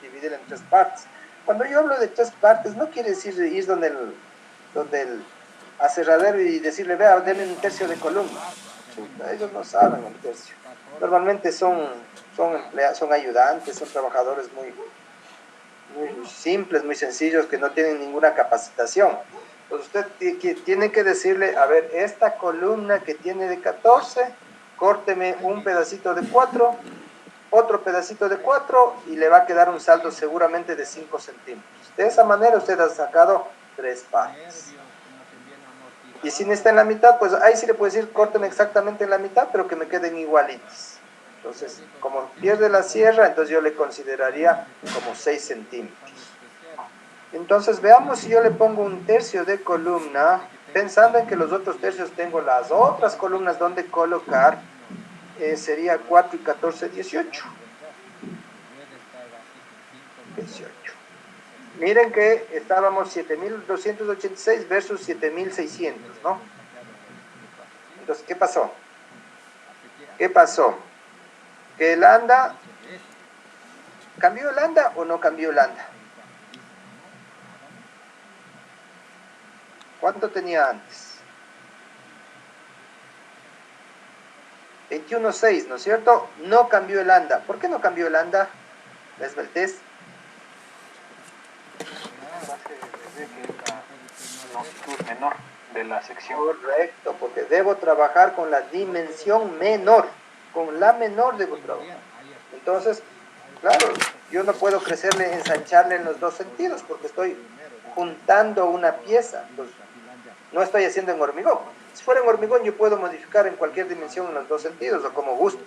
dividirla en 3 partes. Cuando yo hablo de 3 partes, no quiere decir ir donde el aserradero y decirle, vea, denme un tercio de columna. Chuta, ellos no saben el tercio. Normalmente son ayudantes, son trabajadores muy simples, muy sencillos, que no tienen ninguna capacitación. Entonces usted tiene que decirle, a ver, esta columna que tiene de 14, córteme un pedacito de 4, otro pedacito de 4 y le va a quedar un saldo seguramente de 5 centímetros. De esa manera usted ha sacado 3 partes. Y si no está en la mitad, pues ahí sí le puedo decir, córteme exactamente en la mitad, pero que me queden igualitos. Entonces, como pierde la sierra, entonces yo le consideraría como 6 centímetros. Entonces, veamos si yo le pongo un tercio de columna, pensando en que los otros tercios tengo las otras columnas donde colocar, sería 4 y 14, 18. 18. Miren que estábamos 7.286 versus 7.600, ¿no? Entonces, ¿qué pasó? ¿Qué pasó? ¿Que el ANDA cambió el ANDA o no cambió el ANDA? ¿Cuánto tenía antes? 21.6, ¿no es cierto? No cambió el ANDA. ¿Por qué no cambió el ANDA? ¿Les ve el test? Longitud menor de la sección. Correcto, porque debo trabajar con la dimensión menor, con la menor debo trabajar. Entonces, claro, yo no puedo crecerle, ensancharle en los dos sentidos, porque estoy juntando una pieza. Entonces, no estoy haciendo en hormigón. Si fuera en hormigón, yo puedo modificar en cualquier dimensión en los dos sentidos, o como guste,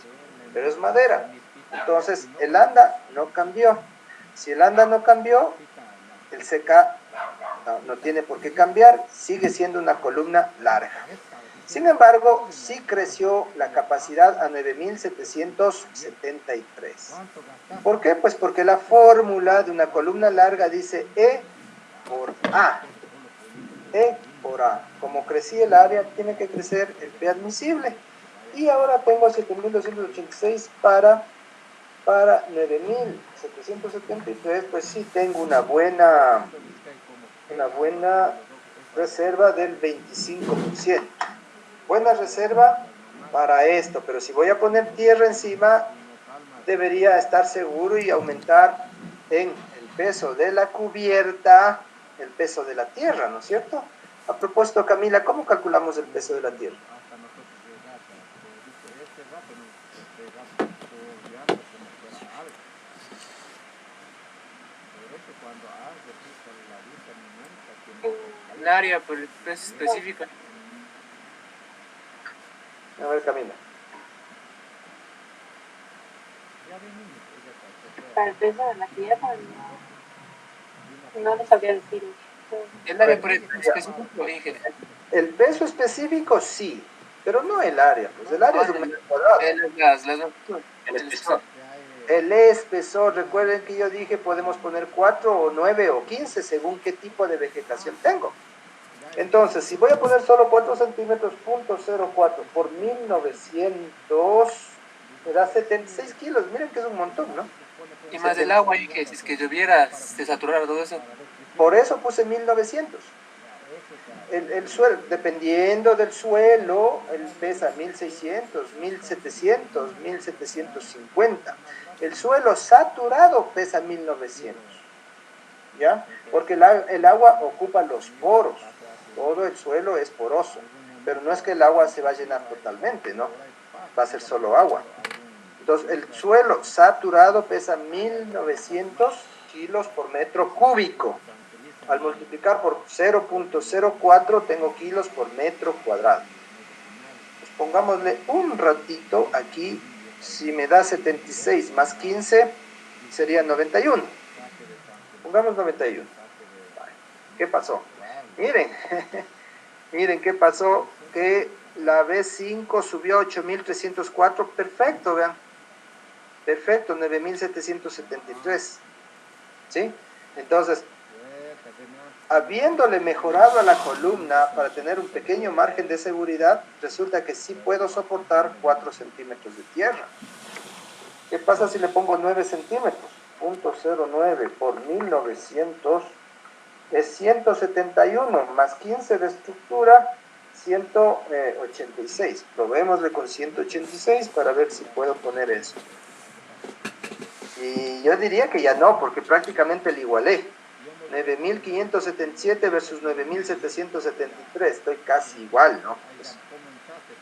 pero es madera. Entonces, el ANDA no cambió. Si el ANDA no cambió, el CK no tiene por qué cambiar, sigue siendo una columna larga. Sin embargo, sí creció la capacidad a 9.773. ¿Por qué? Pues porque la fórmula de una columna larga dice E por A. E por A. Como crecía el área, tiene que crecer el P admisible. Y ahora tengo 7.286 para 9.773, pues sí tengo una buena reserva del 25%. Buena reserva para esto, pero si voy a poner tierra encima, debería estar seguro y aumentar en el peso de la cubierta, el peso de la tierra, ¿no es cierto? A propósito, Camila, ¿cómo calculamos el peso de la tierra? El área por el peso específico. A ver, Camila. Para el peso de la tierra, no les sabría decir. El área por el peso específico, ingeniero. El peso específico sí, pero no el área, pues el área es un metro cuadrado. El El espesor, recuerden que yo dije podemos poner 4 o 9 o 15 según qué tipo de vegetación tengo. Entonces, si voy a poner solo 4 centímetros, .04 por 1900, me da 76 kilos. Miren que es un montón, ¿no? Y más el agua ahí, que si es que lloviera, se saturara todo eso. Por eso puse 1900. El suelo, dependiendo del suelo, él pesa 1600, 1700, 1750. El suelo saturado pesa 1900. ¿Ya? Porque el agua ocupa los poros. Todo el suelo es poroso. Pero no es que el agua se va a llenar totalmente, ¿no? Va a ser solo agua. Entonces, el suelo saturado pesa 1900 kilos por metro cúbico. Al multiplicar por 0.04 tengo kilos por metro cuadrado. Pues pongámosle un ratito aquí. Si me da 76 más 15, sería 91. Pongamos 91. ¿Qué pasó? Miren, miren qué pasó, que la B5 subió a 8.304. Perfecto, vean. Perfecto, 9.773. ¿Sí? Entonces, habiéndole mejorado a la columna para tener un pequeño margen de seguridad, resulta que sí puedo soportar 4 centímetros de tierra. ¿Qué pasa si le pongo 9 centímetros? .09 por 1900 es 171 más 15 de estructura, 186. Probémosle con 186 para ver si puedo poner eso. Y yo diría que ya no, porque prácticamente le igualé. 9.577 versus 9.773, estoy casi igual, ¿no?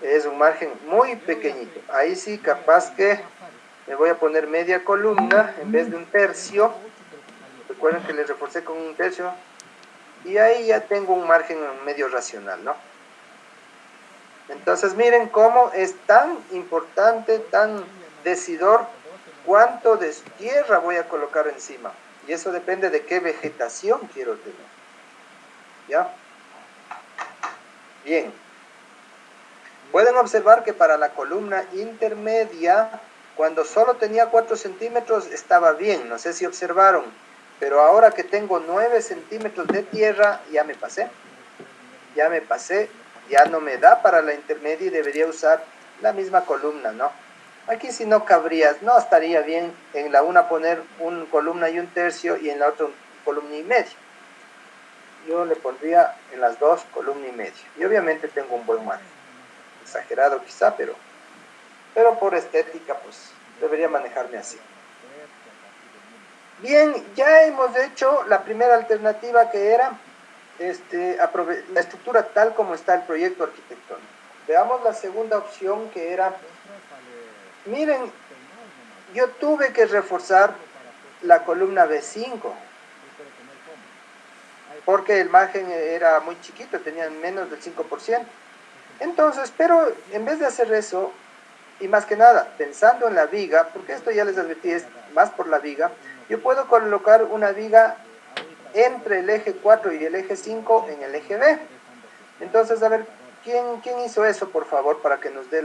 Es un margen muy pequeñito. Ahí sí, capaz que me voy a poner media columna en vez de un tercio. Recuerden que les reforcé con un tercio. Y ahí ya tengo un margen medio racional, ¿no? Entonces miren cómo es tan importante, tan decidor, cuánto de tierra voy a colocar encima. Y eso depende de qué vegetación quiero tener. ¿Ya? Bien. Pueden observar que para la columna intermedia, cuando solo tenía 4 centímetros, estaba bien. No sé si observaron. Pero ahora que tengo 9 centímetros de tierra, ya me pasé. Ya me pasé. Ya no me da para la intermedia y debería usar la misma columna, ¿no? Aquí si no cabría, no estaría bien en la una poner una columna y un tercio y en la otra una columna y media. Yo le pondría en las dos columna y media. Y obviamente tengo un buen margen. Exagerado quizá, pero por estética pues debería manejarme así. Bien, ya hemos hecho la primera alternativa que era la estructura tal como está el proyecto arquitectónico. Veamos la segunda opción que era, miren, yo tuve que reforzar la columna B5 porque el margen era muy chiquito, tenía menos del 5%. Entonces, pero en vez de hacer eso, y más que nada, pensando en la viga, porque esto ya les advertí, es más por la viga, yo puedo colocar una viga entre el eje 4 y el eje 5 en el eje B. Entonces, a ver, ¿quién hizo eso, por favor, para que nos dé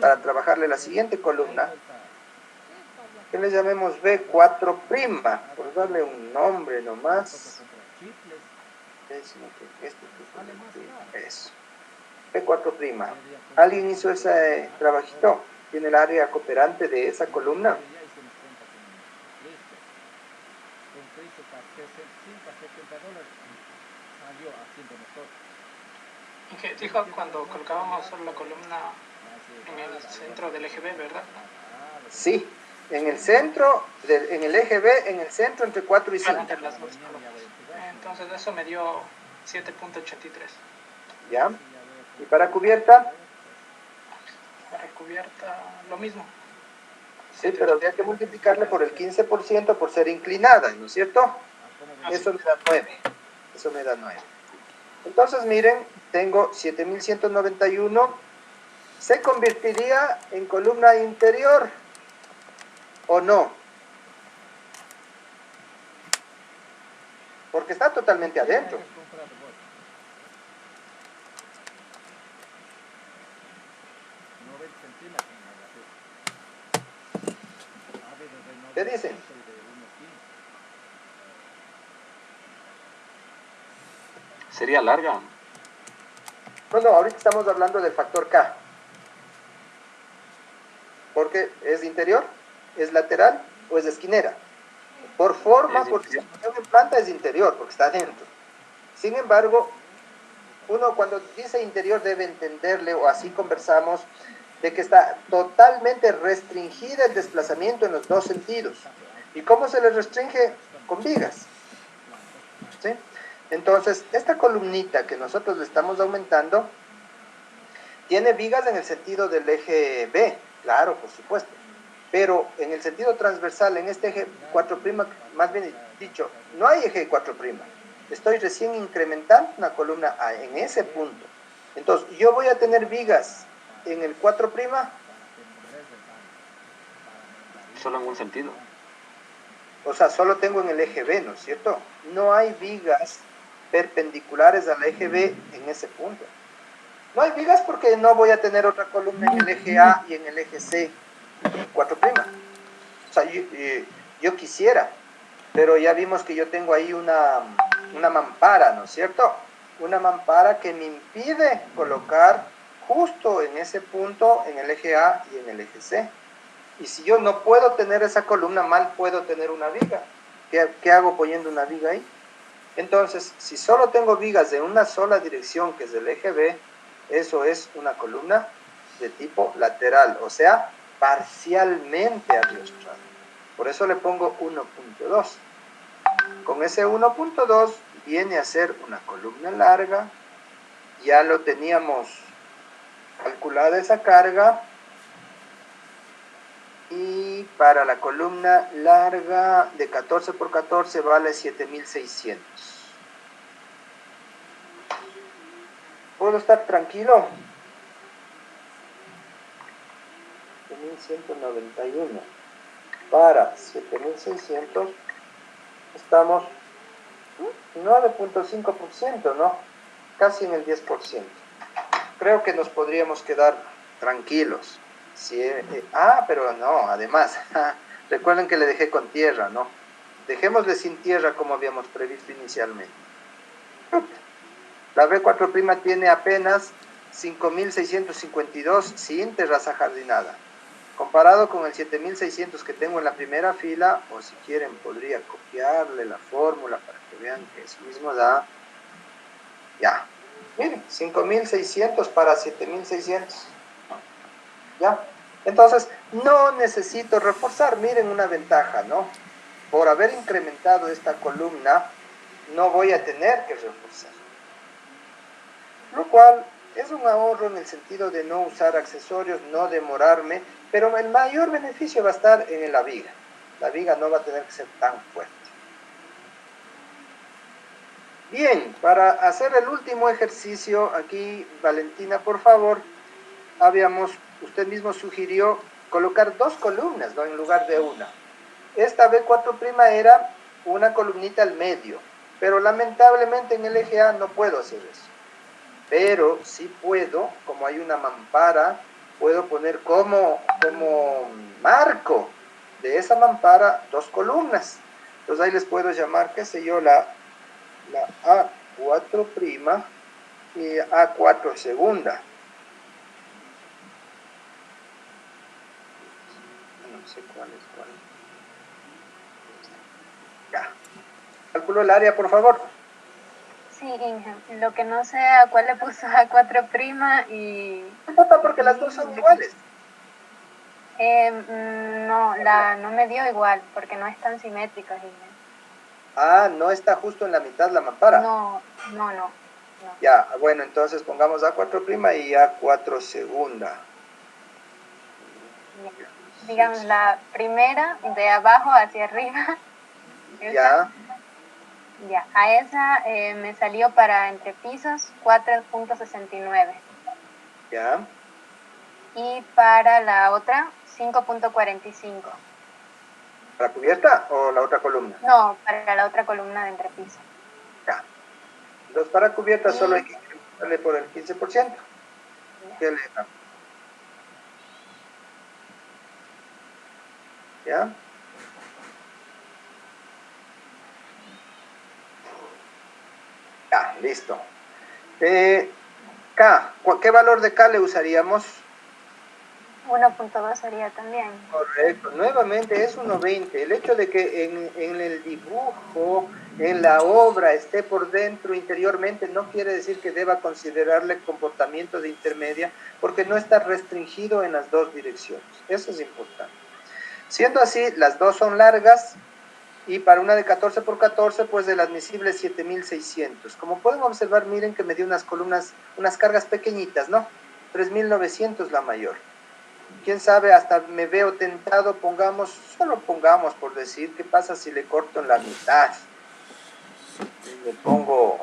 para trabajarle la siguiente columna? Que le llamemos B4', por darle un nombre nomás. Eso. B4'. ¿Alguien hizo ese trabajito? ¿Tiene el área cooperante de esa columna? Dijo cuando colocábamos solo la columna en el centro del eje B, ¿verdad? Sí, en el centro, en el eje B, en el centro entre 4 y 5. Entre las dos. Entonces eso me dio 7.83. ¿Ya? ¿Y para cubierta? Para cubierta, lo mismo. Sí, pero habría que multiplicarle por el 15% por ser inclinada, ¿no es cierto? Eso me da 9. Eso me da 9. Entonces, miren, tengo 7.191. ¿Se convertiría en columna interior o no? Porque está totalmente adentro. ¿Qué dicen? Sería larga. No, ahorita estamos hablando del factor K. Porque es interior, es lateral o es esquinera. Por forma, porque si en planta es interior, porque está adentro. Sin embargo, uno cuando dice interior debe entenderle, o así conversamos, de que está totalmente restringida el desplazamiento en los dos sentidos. ¿Y cómo se le restringe? Con vigas. ¿Sí? Entonces, esta columnita que nosotros le estamos aumentando, tiene vigas en el sentido del eje B, claro, por supuesto. Pero en el sentido transversal, en este eje 4', más bien dicho, no hay eje 4'. Estoy recién incrementando una columna A en ese punto. Entonces, yo voy a tener vigas en el 4'. Solo en un sentido. O sea, solo tengo en el eje B, ¿no es cierto? No hay vigas perpendiculares al eje B en ese punto. No hay vigas porque no voy a tener otra columna en el eje A y en el eje C, 4'. O sea, yo quisiera, pero ya vimos que yo tengo ahí una mampara, ¿no es cierto? Una mampara que me impide colocar justo en ese punto en el eje A y en el eje C. Y si yo no puedo tener esa columna, mal puedo tener una viga. ¿Qué hago poniendo una viga ahí? Entonces, si solo tengo vigas de una sola dirección, que es el eje B, eso es una columna de tipo lateral, o sea, parcialmente adiestrada. Por eso le pongo 1.2. Con ese 1.2 viene a ser una columna larga. Ya lo teníamos calculada esa carga. Y para la columna larga de 14 por 14 vale 7600. ¿Puedo estar tranquilo? 7191 para 7600 estamos 9.5%, ¿no? Casi en el 10%. Creo que nos podríamos quedar tranquilos. Pero no, además, recuerden que le dejé con tierra, ¿no? Dejémosle sin tierra como habíamos previsto inicialmente. La B4' tiene apenas 5.652 sin terraza jardinada. Comparado con el 7.600 que tengo en la primera fila, o si quieren podría copiarle la fórmula para que vean que eso mismo da. Ya, miren, 5.600 para 7.600. ¿Ya? Entonces, no necesito reforzar. Miren una ventaja, ¿no? Por haber incrementado esta columna, no voy a tener que reforzar. Lo cual es un ahorro en el sentido de no usar accesorios, no demorarme, pero el mayor beneficio va a estar en la viga. La viga no va a tener que ser tan fuerte. Bien, para hacer el último ejercicio, aquí, Valentina, por favor, usted mismo sugirió colocar dos columnas, ¿no? En lugar de una. Esta B4' era una columnita al medio, pero lamentablemente en el eje A no puedo hacer eso. Pero sí puedo, como hay una mampara, puedo poner como marco de esa mampara dos columnas. Entonces ahí les puedo llamar, qué sé yo, la A4' y A4 segunda. No sé cuál es cuál. Ya. Calculo el área, por favor. Sí, Inge. Lo que no sé a cuál le puso A4' y... No importa porque las dos son iguales. No, no me dio igual porque no es tan simétrica, Inge. No está justo en la mitad la mampara. No. Ya, bueno, entonces pongamos A4' y A4 segunda. Digamos, la primera de abajo hacia arriba. Ya. Ya, a esa me salió para entrepisos 4.69. Ya. Y para la otra 5.45. ¿Para cubierta o la otra columna? No, para la otra columna de entrepiso. Ya. Entonces para cubierta solo hay que darle por el 15%. ¿Qué le da? ¿Ya? Listo. K, ¿qué valor de K le usaríamos? 1.2 sería también. Correcto, nuevamente es 1.20. El hecho de que en el dibujo, en la obra, esté por dentro interiormente, no quiere decir que deba considerarle comportamiento de intermedia, porque no está restringido en las dos direcciones. Eso es importante. Siendo así, las dos son largas, y para una de 14 por 14, pues el admisible es 7.600. Como pueden observar, miren que me dio unas columnas, unas cargas pequeñitas, ¿no? 3.900 la mayor. Quién sabe, hasta me veo tentado, solo pongamos por decir, ¿qué pasa si le corto en la mitad? Y le pongo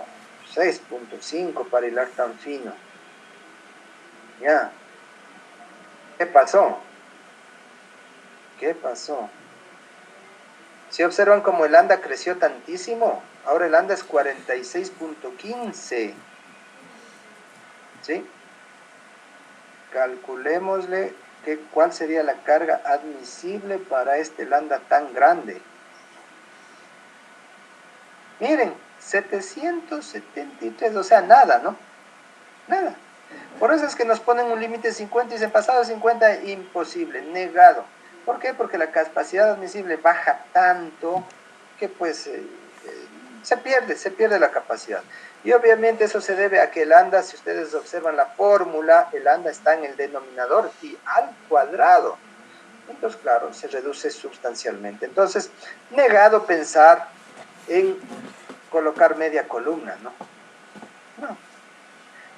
6.5 para hilar tan fino. Ya. ¿Qué pasó? ¿Qué pasó? Si observan cómo el ANDA creció tantísimo, ahora el ANDA es 46.15. ¿Sí? Calculémosle cuál sería la carga admisible para este lambda tan grande. Miren, 773, o sea, nada, ¿no? Nada. Por eso es que nos ponen un límite 50 y dicen pasado de 50, imposible, negado. ¿Por qué? Porque la capacidad admisible baja tanto que pues se pierde la capacidad. Y obviamente eso se debe a que el ANDA, si ustedes observan la fórmula, el ANDA está en el denominador y al cuadrado. Entonces, claro, se reduce sustancialmente. Entonces, negado pensar en colocar media columna, ¿no? No.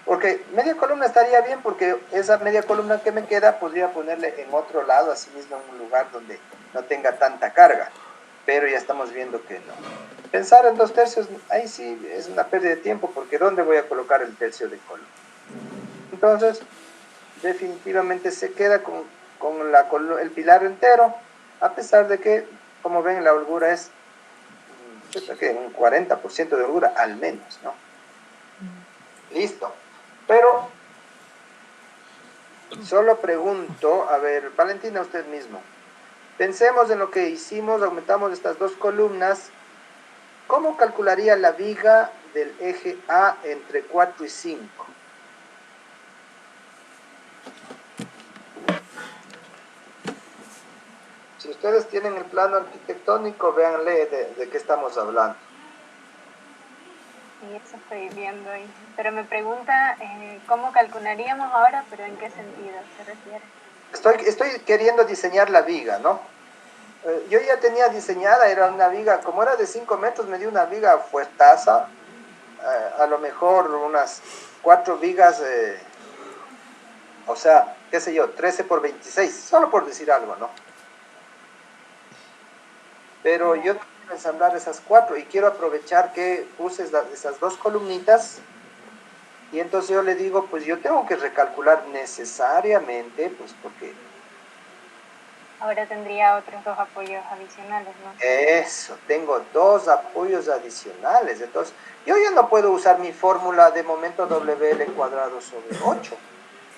Porque media columna estaría bien, porque esa media columna que me queda podría ponerle en otro lado, así mismo en un lugar donde no tenga tanta carga. Pero ya estamos viendo que no. Pensar en 2/3, ahí sí es una pérdida de tiempo, porque ¿dónde voy a colocar el tercio de columna? Entonces, definitivamente se queda con el pilar entero, a pesar de que, como ven, la holgura es un 40% de holgura al menos, ¿no? Listo. Pero solo pregunto, a ver, Valentina, usted mismo, pensemos en lo que hicimos, aumentamos estas dos columnas. ¿Cómo calcularía la viga del eje A entre 4 y 5? Si ustedes tienen el plano arquitectónico, véanle de qué estamos hablando. Sí, eso estoy viendo ahí. Pero me pregunta cómo calcularíamos ahora, pero ¿en qué sentido se refiere? Estoy queriendo diseñar la viga, ¿no? Yo ya tenía diseñada, era una viga, como era de 5 metros, me dio una viga fuertaza, a lo mejor unas 4 vigas, o sea, qué sé yo, 13 por 26, solo por decir algo, ¿no? Pero yo quiero ensamblar esas 4 y quiero aprovechar que puse esas dos columnitas, y entonces yo le digo, pues yo tengo que recalcular necesariamente, pues porque... Ahora tendría otros dos apoyos adicionales, ¿no? Eso, tengo 2 apoyos adicionales. Entonces, yo ya no puedo usar mi fórmula de momento WL cuadrado sobre 8.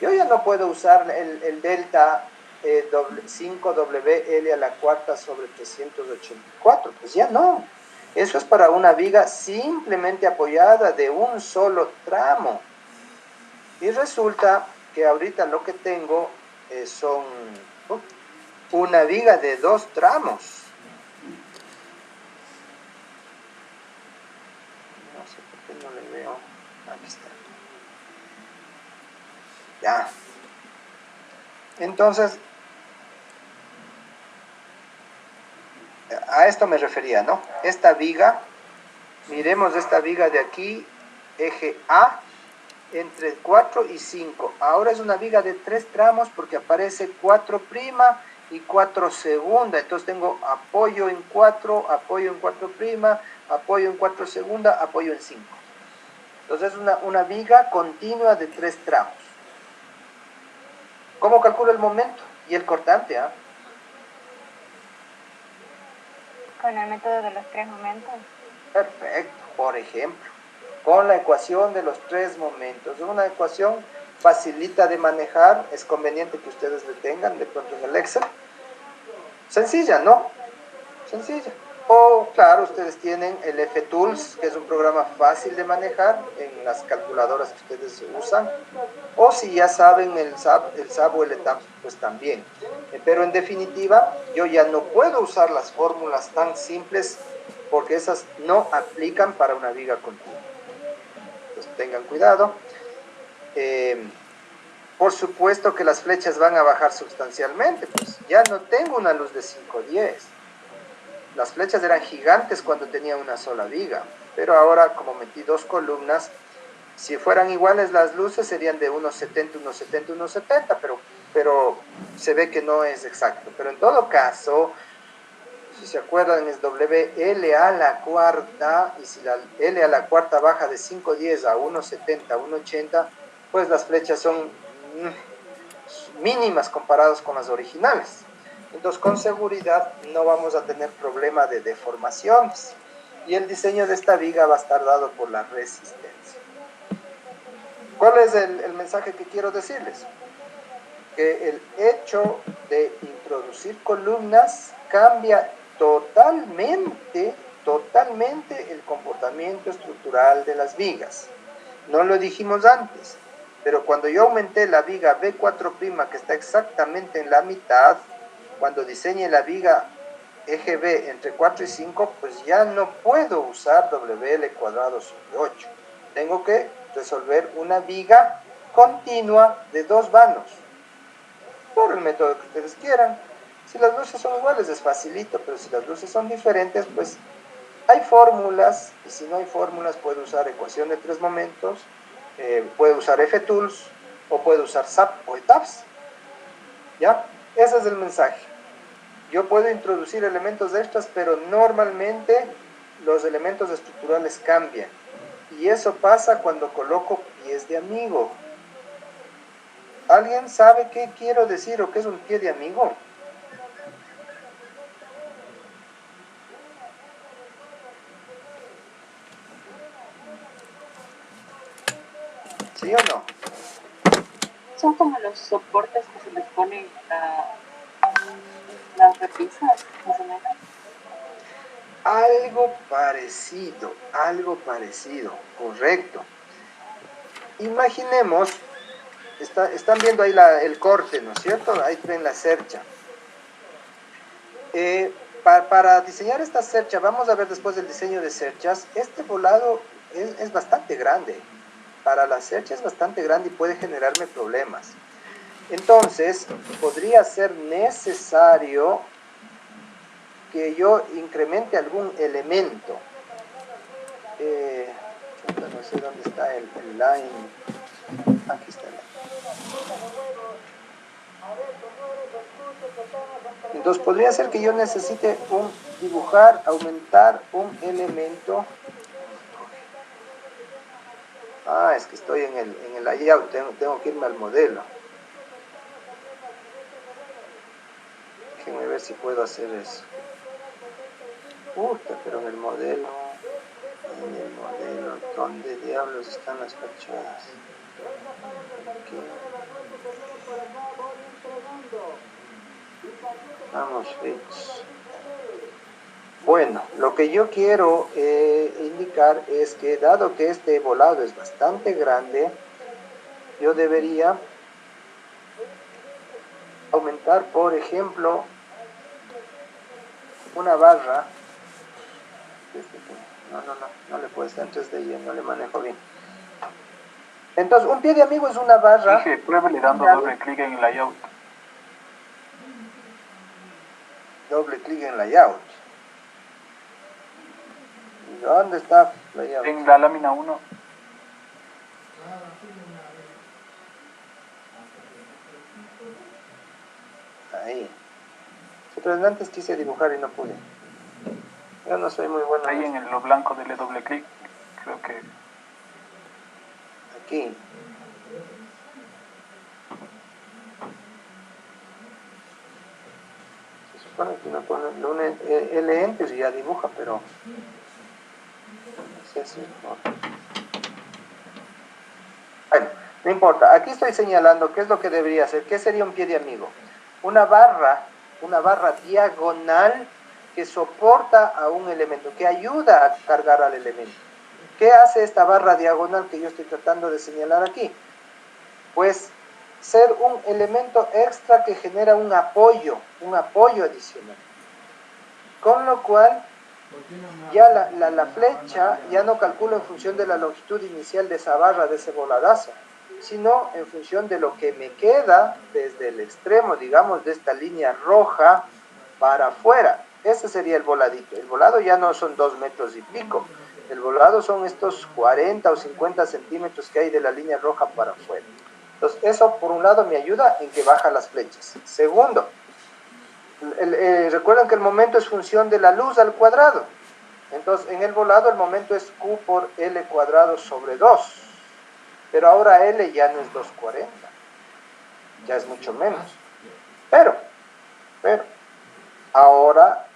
Yo ya no puedo usar el delta 5WL a la cuarta sobre 384. Pues ya no. Eso es para una viga simplemente apoyada de un solo tramo. Y resulta que ahorita lo que tengo son... una viga de 2 tramos. No sé por qué no le veo. Aquí está. Ya. Entonces, a esto me refería, ¿no? Esta viga, miremos esta viga de aquí, eje A, entre 4 y 5. Ahora es una viga de 3 tramos porque aparece 4' y 4 segunda. Entonces tengo apoyo en 4, apoyo en 4', apoyo en 4 segunda, apoyo en 5. Entonces es una viga continua de 3 tramos. ¿Cómo calculo el momento? Y el cortante, ¿ah? Con el método de los 3 momentos. Perfecto, por ejemplo, con la ecuación de los 3 momentos. Una ecuación facilita de manejar, es conveniente que ustedes le tengan de pronto en el Excel. Sencilla, ¿no? Sencilla. O, claro, ustedes tienen el F-Tools, que es un programa fácil de manejar en las calculadoras que ustedes usan. O si ya saben el SAB o el ETAP, pues también. Pero en definitiva, yo ya no puedo usar las fórmulas tan simples porque esas no aplican para una viga continua. Entonces tengan cuidado. Por supuesto que las flechas van a bajar sustancialmente, pues ya no tengo una luz de 510. Las flechas eran gigantes cuando tenía una sola viga, pero ahora como metí 2 columnas, si fueran iguales las luces serían de 1,70, 1,70, 1,70, pero se ve que no es exacto. Pero en todo caso, si se acuerdan, es WL a la cuarta, y si la L a la cuarta baja de 5,10 a 1,70, 1,80, pues las flechas son mínimas comparadas con las originales. Entonces, con seguridad no vamos a tener problema de deformaciones. Y el diseño de esta viga va a estar dado por la resistencia. ¿Cuál es el mensaje que quiero decirles? Que el hecho de introducir columnas cambia totalmente el comportamiento estructural de las vigas. No lo dijimos antes, pero cuando yo aumenté la viga B4', que está exactamente en la mitad, cuando diseñe la viga eje B entre 4 y 5, pues ya no puedo usar WL cuadrado sobre 8. Tengo que resolver una viga continua de 2 vanos, por el método que ustedes quieran. Si las luces son iguales es facilito, pero si las luces son diferentes, pues hay fórmulas, y si no hay fórmulas puedo usar ecuación de 3 momentos, puedo usar F-Tools, o puedo usar SAP o ETAPS. ¿Ya? Ese es el mensaje. Yo puedo introducir elementos extras, pero normalmente los elementos estructurales cambian. Y eso pasa cuando coloco pies de amigo. ¿Alguien sabe qué quiero decir o qué es un pie de amigo? ¿Sí o no? Son como los soportes que se les ponen las repisas, más o menos. Algo parecido, correcto. Imaginemos, están viendo ahí el corte, ¿no es cierto? Ahí ven la cercha. Para diseñar esta cercha, vamos a ver después del diseño de cerchas, este volado es bastante grande. Para la cercha es bastante grande y puede generarme problemas. Entonces, podría ser necesario que yo incremente algún elemento. No sé dónde está el line. Aquí está el line. Entonces podría ser que yo necesite dibujar, aumentar un elemento. Es que estoy en el layout, tengo que irme al modelo. Déjenme ver si puedo hacer eso. Pero en el modelo, ¿dónde diablos están las fachadas? Aquí. Vamos, fix. Bueno, lo que yo quiero indicar es que dado que este volado es bastante grande, yo debería aumentar, por ejemplo, una barra. No le puedo estar en 3D, ya no le manejo bien. Entonces, un pie de amigo es una barra. Dije, pruébele dando doble clic en layout. Doble clic en layout. ¿Dónde está layout? En la lámina 1. Ahí. Pero antes quise dibujar y no pude. Yo no soy muy bueno. Ahí en lo blanco dele doble clic. Creo que... Aquí. Se supone que uno pone L enter y ya dibuja, pero... Bueno, no importa. Aquí estoy señalando qué es lo que debería hacer. ¿Qué sería un pie de amigo? Una barra diagonal que soporta a un elemento, que ayuda a cargar al elemento. ¿Qué hace esta barra diagonal que yo estoy tratando de señalar aquí? Pues ser un elemento extra que genera un apoyo adicional. Con lo cual, ya la flecha ya no calculo en función de la longitud inicial de esa barra, de ese voladazo, sino en función de lo que me queda desde el extremo, digamos, de esta línea roja para afuera. Ese sería el voladito. El volado ya no son 2 metros y pico. El volado son estos 40 o 50 centímetros que hay de la línea roja para afuera. Entonces, eso por un lado me ayuda en que baja las flechas. Segundo, recuerden que el momento es función de la luz al cuadrado. Entonces, en el volado el momento es Q por L cuadrado sobre 2. Pero ahora L ya no es 240. Ya es mucho menos. Pero, ahora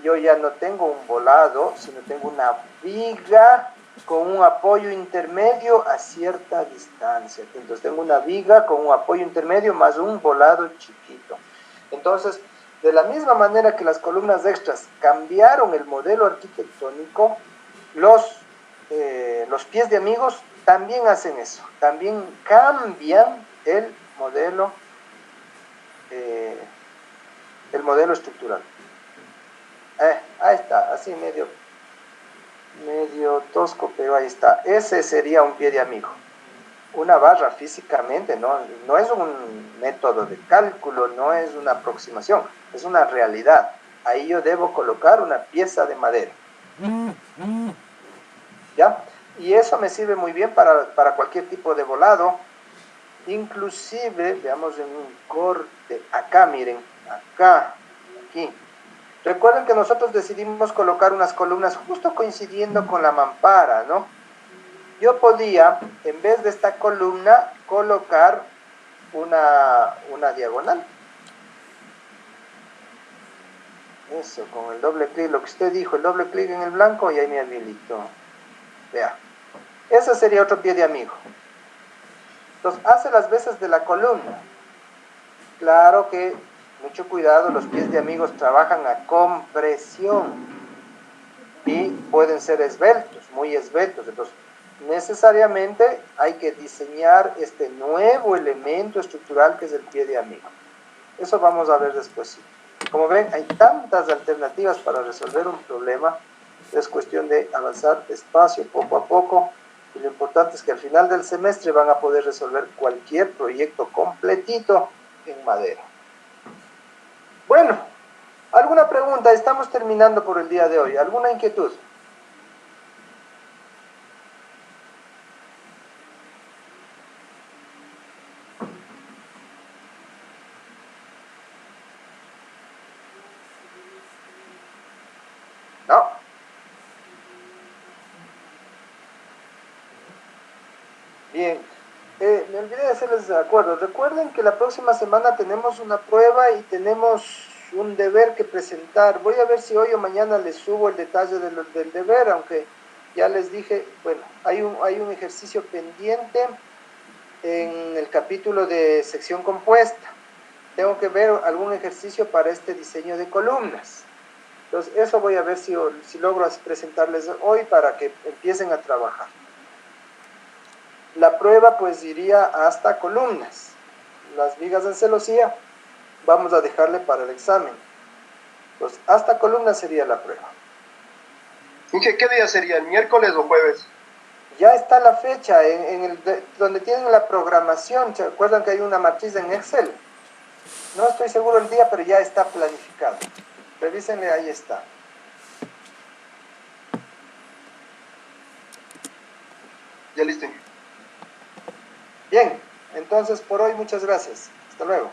yo ya no tengo un volado, sino tengo una viga con un apoyo intermedio a cierta distancia. Entonces tengo una viga con un apoyo intermedio más un volado chiquito. Entonces, de la misma manera que las columnas extras cambiaron el modelo arquitectónico, los pies de amigos también hacen eso, también cambian el modelo estructural. Ahí está, así medio tosco, pero ahí está. Ese sería un pie de amigo. Una barra físicamente no es un método de cálculo, no es una aproximación, es una realidad. Ahí yo debo colocar una pieza de madera. ¿Ya? Y eso me sirve muy bien para cualquier tipo de volado. Inclusive, veamos en un corte, acá miren, acá, aquí. Recuerden que nosotros decidimos colocar unas columnas justo coincidiendo con la mampara, ¿no? Yo podía, en vez de esta columna, colocar una diagonal. Eso, con el doble clic, lo que usted dijo, el doble clic en el blanco y ahí me habilitó. Vea, ese sería otro pie de amigo. Entonces, hace las veces de la columna. Claro que, mucho cuidado, los pies de amigos trabajan a compresión y pueden ser esbeltos, muy esbeltos. Entonces, necesariamente hay que diseñar este nuevo elemento estructural que es el pie de amigo. Eso vamos a ver después. Como ven, hay tantas alternativas para resolver un problema. Es cuestión de avanzar despacio, poco a poco. Y lo importante es que al final del semestre van a poder resolver cualquier proyecto completito en madera. Bueno, ¿alguna pregunta? Estamos terminando por el día de hoy. ¿Alguna inquietud? No. Bien, me olvidé de hacerles de acuerdo. Recuerden que la próxima semana tenemos una prueba y tenemos un deber que presentar. Voy a ver si hoy o mañana les subo el detalle del deber, aunque ya les dije, bueno, hay un ejercicio pendiente en el capítulo de sección compuesta. Tengo que ver algún ejercicio para este diseño de columnas. Entonces, eso voy a ver si logro presentarles hoy para que empiecen a trabajar. La prueba pues iría hasta columnas. Las vigas en celosía vamos a dejarle para el examen. Pues hasta columnas sería la prueba. ¿Y qué día sería? ¿El miércoles o jueves? Ya está la fecha donde tienen la programación. ¿Se acuerdan que hay una matriz en Excel? No estoy seguro el día, pero ya está planificado. Revísenle, ahí está. Ya listo. Bien, entonces por hoy muchas gracias. Hasta luego.